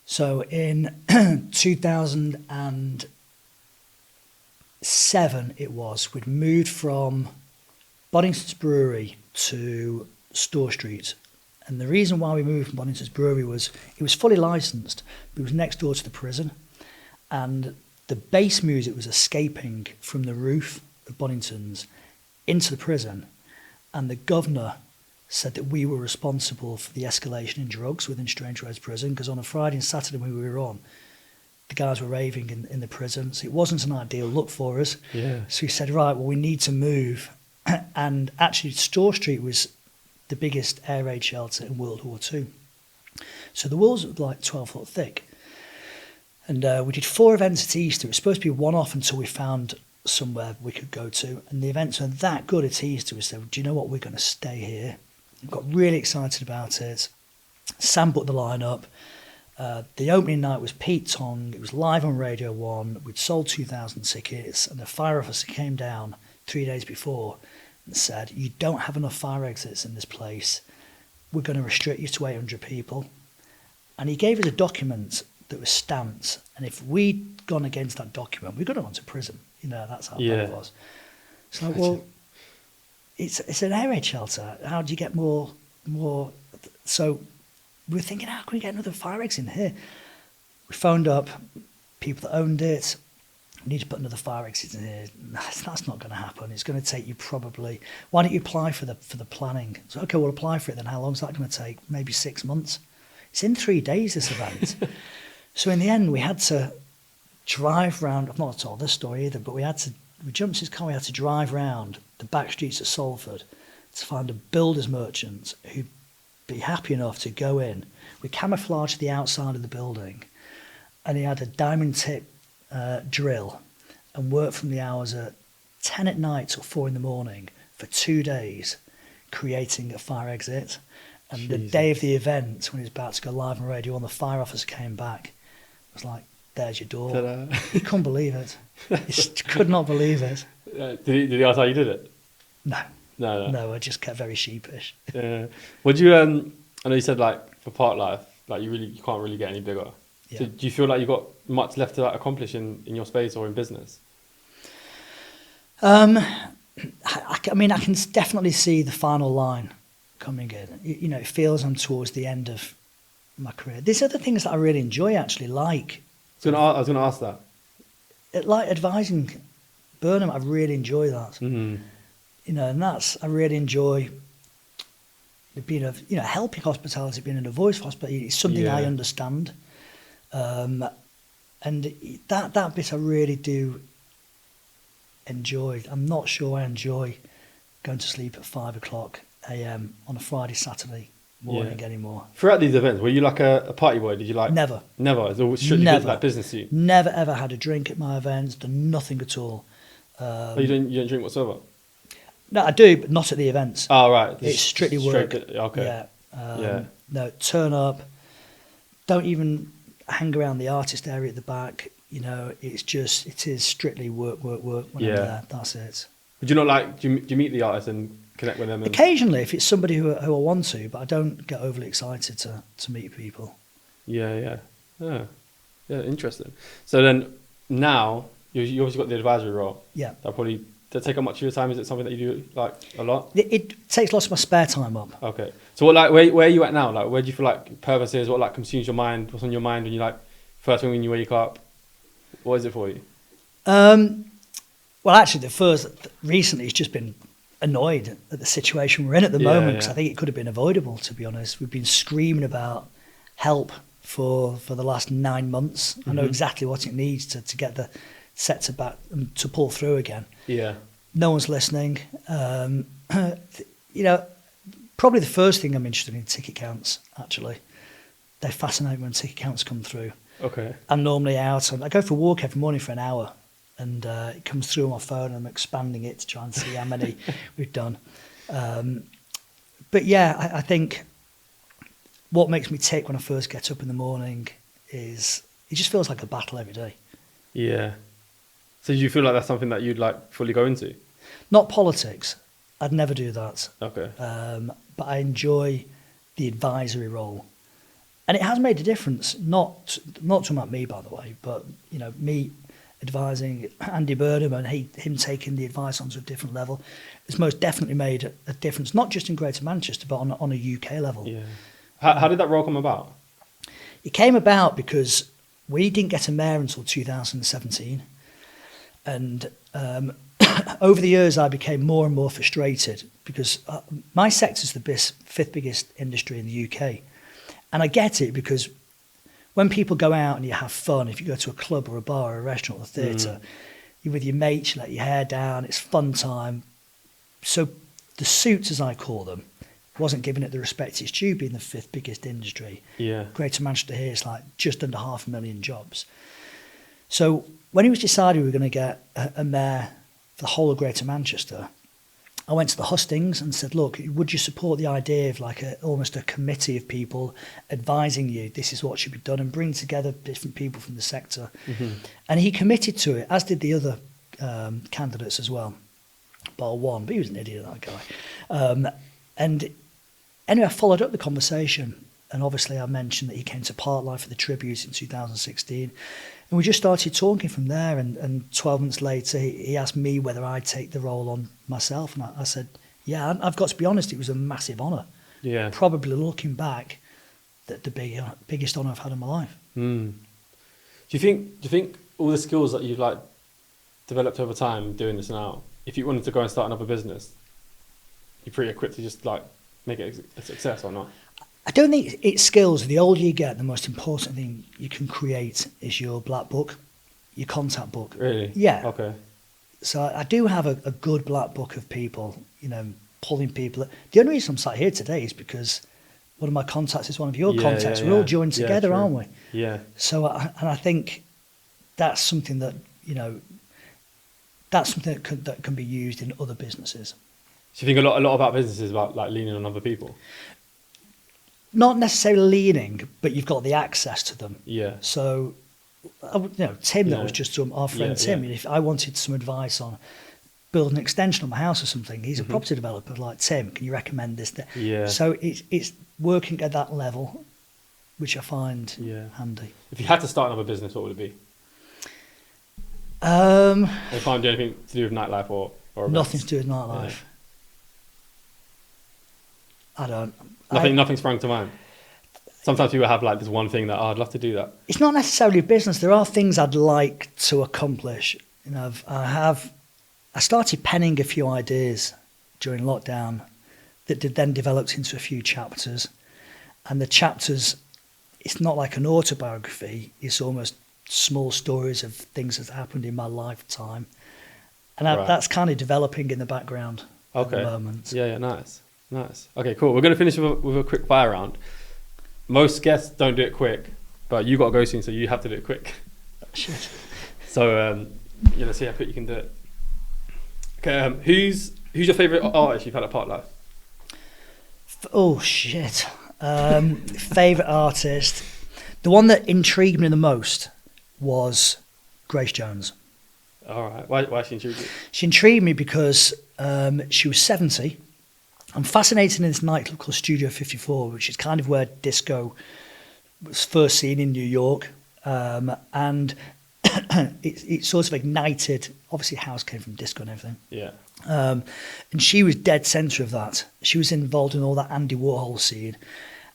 So in 2007, we'd moved from Boddington's Brewery to Store Street. And the reason why we moved from Boddington's Brewery was it was fully licensed, but it was next door to the prison. And the bass music was escaping from the roof of Boddington's into the prison. And the governor said that we were responsible for the escalation in drugs within Strange Roads Prison, because on a Friday and Saturday when we were on, the guys were raving in the prison. So it wasn't an ideal look for us. Yeah. So he said, right, well, we need to move. And actually, Store Street was the biggest air raid shelter in World War II. So the walls were like 12 foot thick. And we did 4 events at Easter. It was supposed to be one-off until we found somewhere we could go to. And the events were that good at Easter. We said, do you know what? We're going to stay here. We got really excited about it. Sam put the line up. The opening night was Pete Tong. It was live on Radio 1. We'd sold 2,000 tickets. And the fire officer came down 3 days before and said, you don't have enough fire exits in this place. We're going to restrict you to 800 people. And he gave us a document that was stamped. And if we'd gone against that document, we could have gone to prison. You know, that's how bad it was. So, well, it's an air raid shelter. How do you get more? So we were thinking, how can we get another fire exit in here? We phoned up people that owned it. We need to put another fire exit in here. That's not going to happen. It's going to take you probably. Why don't you apply for the planning? So okay, we'll apply for it. Then how long is that going to take? Maybe 6 months. It's in 3 days, this event. So in the end, we had to drive round. I've not told this story either, but we jumped his car. We had to drive round the back streets of Salford to find a builder's merchant who'd be happy enough to go in. We camouflaged the outside of the building, and he had a diamond tip drill and worked from the hours at 10 at night till 4 in the morning for 2 days, creating a fire exit. And the day of the event, when he was about to go live on radio, when the fire officer came back, it was like, there's your door. Ta-da. He couldn't believe it. He just could not believe it. Did he ask how you did it? No, I just kept very sheepish. Would you? I know you said like for Parklife, like you can't really get any bigger. Yeah. So do you feel like you got much left to like, accomplish in your space or in business? I mean, I can definitely see the final line coming in. You know, it feels I'm towards the end of my career. There's other things that I really enjoy, actually, like. I was going to ask that. Like advising Burnham, I really enjoy that. Mm-hmm. You know, and I really enjoy being helping hospitality, being in a voice for hospitality. It's something I understand. And that bit I really do enjoy. I'm not sure I enjoy going to sleep at 5:00 a.m. on a Friday, Saturday morning anymore. Throughout these events, were you like a party boy? Did you like? Never. It's always strictly like business to you. Never ever had a drink at my events. Done nothing at all. You don't drink whatsoever? No, I do, but not at the events. Oh right, It's strictly work. Okay. Yeah. No, turn up. Don't even hang around the artist area at the back. You know, it is strictly work when I'm there. That's it. Would you not like? Do you meet the artists and connect with them? Occasionally, if it's somebody who I want to, but I don't get overly excited to meet people. Yeah. Interesting. So then now you obviously got the advisory role. Yeah. That take up much of your time? Is it something that you do like a lot? It takes lots of my spare time up. Okay. So where are you at now? Like where do you feel like purpose is? What like consumes your mind? What's on your mind when you like first thing when you wake up? What is it for you? Well, actually, recently it's just been annoyed at the situation we're in at the moment, because I think it could have been avoidable, to be honest. We've been screaming about help for the last 9 months. I know exactly what it needs to get the set to pull through again. Yeah. No one's listening. You know, probably the first thing I'm interested in ticket counts, actually. They fascinate me when ticket counts come through. Okay. I'm normally out. I go for a walk every morning for an hour, and it comes through on my phone, and I'm expanding it to try and see how many we've done. But yeah, I think what makes me tick when I first get up in the morning is it just feels like a battle every day. Yeah. So do you feel like that's something that you'd like fully go into? Not politics. I'd never do that. Okay. But I enjoy the advisory role. And it has made a difference, not talking about me, by the way, but, you know, me advising Andy Burnham and him taking the advice onto a different level. It's most definitely made a difference, not just in Greater Manchester, but on a UK level. Yeah. How did that role come about? It came about because we didn't get a mayor until 2017. And over the years, I became more and more frustrated because my sector is the fifth biggest industry in the UK. And I get it because when people go out and you have fun, if you go to a club or a bar or a restaurant or a theatre, you're with your mates, you let your hair down, it's fun time. So the suits, as I call them, wasn't giving it the respect it's due, being the fifth biggest industry. Yeah. Greater Manchester here is like just under 500,000 jobs. So when it was decided we were going to get a mayor for the whole of Greater Manchester, I went to the hustings and said, look, would you support the idea of like almost a committee of people advising you this is what should be done and bring together different people from the sector? And he committed to it, as did the other candidates as well. bar one, but he was an idiot, that guy. And anyway, I followed up the conversation, and obviously I mentioned that he came to Parklife for the tribute in 2016, and we just started talking from there. And 12 months later, he asked me whether I'd take the role on myself, and I said, yeah. And I've got to be honest, it was a massive honour. Yeah. Probably looking back, the biggest honour I've had in my life. Do you think all the skills that you've like developed over time doing this now, if you wanted to go and start another business, you're pretty equipped to just like make it a success or not? I don't think it's skills. The older you get, the most important thing you can create is your black book, your contact book. Really? Yeah. Okay. So I do have a good black book of people, you know, pulling people. The only reason I'm sat here today is because one of my contacts is one of your contacts. We're all joined together, true. aren't we? Yeah. So, and I think that's something that, you know, that can be used in other businesses. So you think a lot about business is about like leaning on other people? Not necessarily leaning, but you've got the access to them. Yeah. So, you know, Tim, that was just our friend Tim. Yeah. If I wanted some advice on building an extension on my house or something, he's a property developer like Tim. Can you recommend this? Yeah. So it's working at that level, which I find handy. If you had to start another business, what would it be? If I can't do anything to do with nightlife or nothing to do with nightlife. Yeah. I don't. Nothing sprang to mind. Sometimes people have like this one thing that I'd love to do that. It's not necessarily a business. There are things I'd like to accomplish. You know, I started penning a few ideas during lockdown that then developed into a few chapters. And the chapters, it's not like an autobiography. It's almost small stories of things that happened in my lifetime. And that's kind of developing in the background at the moment. Yeah, nice. Okay, cool. We're going to finish with a quick fire round. Most guests don't do it quick, but you got to go soon, so you have to do it quick. Shit. So, let's see how quick you can do it. Okay, who's your favourite artist you've had at Parklife? Oh, shit. Favourite artist. The one that intrigued me the most was Grace Jones. All right. Why she intrigued you? She intrigued me because she was 70. I'm fascinated in this nightclub called Studio 54, which is kind of where disco was first seen in New York. And it sort of ignited, obviously house came from disco and everything. Yeah. And she was dead centre of that. She was involved in all that Andy Warhol scene.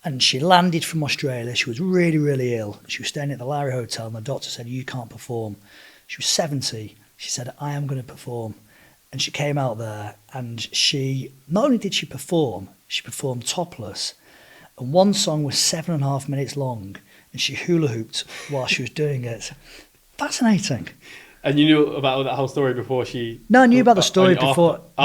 And she landed from Australia. She was really, really ill. She was staying at the Larry Hotel, and the doctor said, you can't perform. She was 70. She said, I am going to perform. And she came out there, and she, not only did she performed topless. And one song was 7.5 minutes long, and she hula hooped while she was doing it. Fascinating. And you knew about that whole story before she... No, I knew about the story before. No,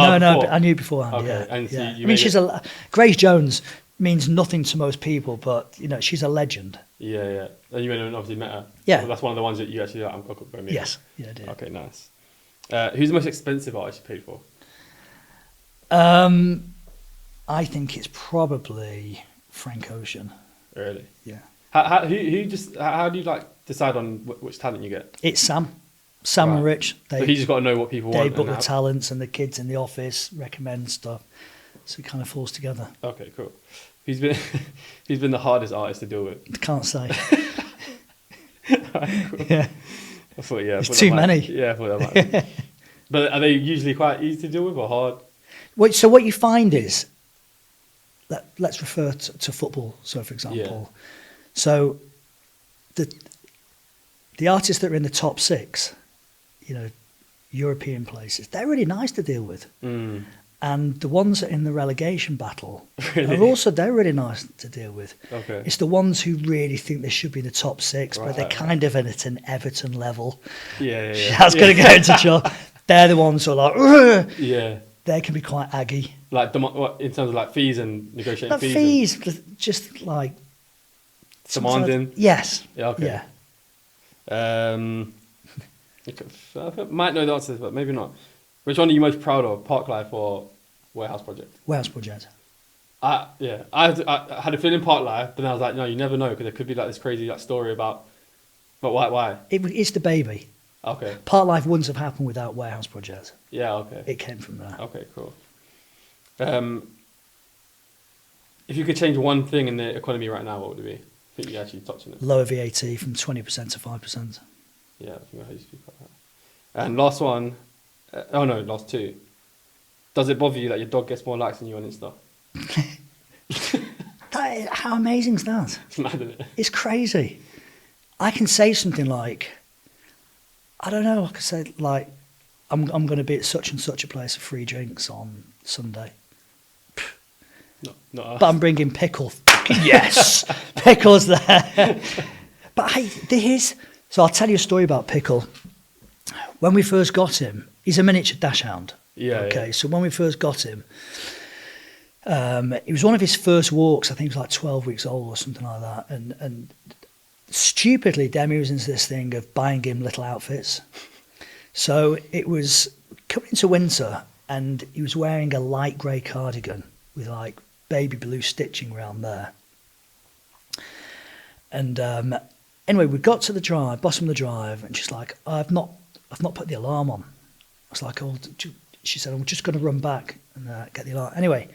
I knew beforehand, okay. yeah. And so I mean, Grace Jones means nothing to most people, but, you know, she's a legend. Yeah. And you went and obviously met her. Yeah. Well, that's one of the ones that you actually... I'm going to meet. Yes, yeah, I did. Okay, nice. Who's the most expensive artist you paid for? I think it's probably Frank Ocean. Really? Yeah. How do you like decide on which talent you get? It's Sam and Rich. So he just got to know what people want. They book the talents, and the kids in the office recommend stuff, so it kind of falls together. Okay, cool. Who's been the hardest artist to deal with? Can't say. Right, cool. Yeah. I thought, yeah. It's too many. Yeah, I thought that might. But are they usually quite easy to deal with or hard? So what you find is, let's refer to football. So, for example, so the artists that are in the top 6, you know, European places, they're really nice to deal with. Mm. And the ones that are in the relegation battle Really? they're really nice to deal with. Okay. It's the ones who really think they should be in the top 6, but they're kind of at an Everton level. Yeah. That's going to go into trouble. They're the ones who are like, ugh. Yeah. They can be quite aggy. Like what, in terms of like fees and negotiating Not fees? just like Demanding? Yes. Yeah, okay. Yeah. I might know the answers, but maybe not. Which one are you most proud of, Parklife or Warehouse Project? Warehouse Project. I had a feeling Parklife, but then I was like, no, you never know, because there could be like this crazy story about. But why? It's the baby. Okay. Parklife wouldn't have happened without Warehouse Project. Yeah. Okay. It came from there. Okay. Cool. If you could change one thing in the economy right now, what would it be? I think you actually touched on it. Lower VAT from 20% to 5%. Yeah, I think I heard you speak about that. And last one, last two. Does it bother you that your dog gets more likes than you on Insta? How amazing is that? It's mad, isn't it? It's crazy. I can say something like, I don't know, I could say like, I'm going to be at such and such a place for free drinks on Sunday. Not us. But I'm bringing pickle. Yes, pickle's there. But hey, so I'll tell you a story about Pickle. When we first got him, he's a miniature dachshund. Yeah. Okay, Yeah. so when we first got him, it was one of his first walks. I think he was like 12 weeks old or something like that. And stupidly, Demi was into this thing of buying him little outfits. So it was coming into winter, and he was wearing a light grey cardigan with like baby blue stitching around there. And anyway, we got to the drive, bottom of the drive, and she's like, I've not put the alarm on. I was like, she said, I'm just going to run back and get the alarm. Anyway,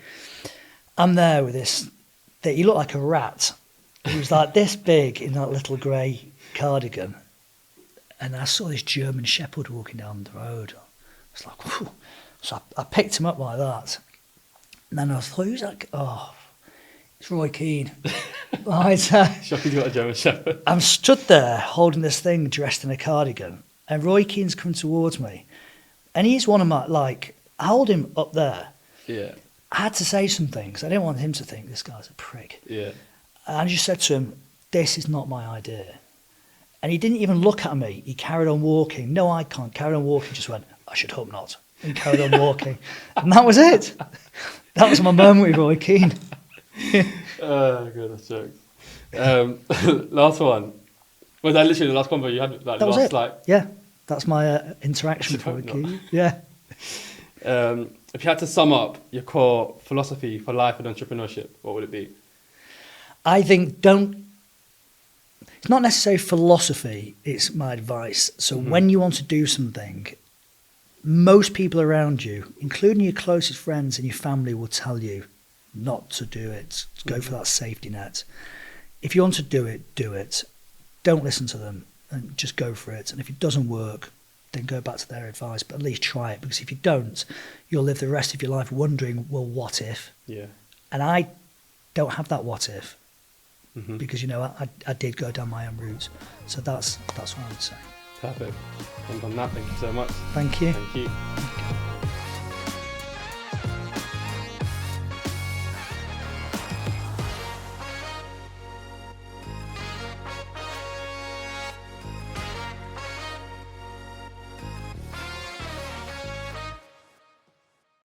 I'm there with this, he looked like a rat. He was like this big in that little grey cardigan. And I saw this German Shepherd walking down the road. I was like, whew. So I picked him up like that. And then I thought, who's that? Oh, it's Roy Keane. Right. Shocking you got a German Shepherd. I'm stood there holding this thing dressed in a cardigan, and Roy Keane's coming towards me. And he's one of my, I hold him up there. Yeah. I had to say some things. I didn't want him to think this guy's a prick. Yeah. And I just said to him, this is not my idea. And he didn't even look at me. He carried on walking. No, I can't. Carried on walking. Just went, I should hope not. And carried on walking. And that was it. That was my moment with Roy Keane. Oh, good, that's jokes. Last one. Was that literally the last combo you had? That was it. Yeah, that's my interaction with Roy Keane. Yeah. If you had to sum up your core philosophy for life and entrepreneurship, what would it be? I think it's not necessarily philosophy, it's my advice. So when you want to do something, most people around you, including your closest friends and your family, will tell you not to do it, to go for that safety net. If you want to do it, do it. Don't listen to them and just go for it. And if it doesn't work, then go back to their advice, but at least try it, because if you don't, you'll live the rest of your life wondering, well, what if? Yeah. And I don't have that what if, because, I did go down my own route. So that's what I would say. Perfect. And on that, thank you so much. Thank you. Thank you.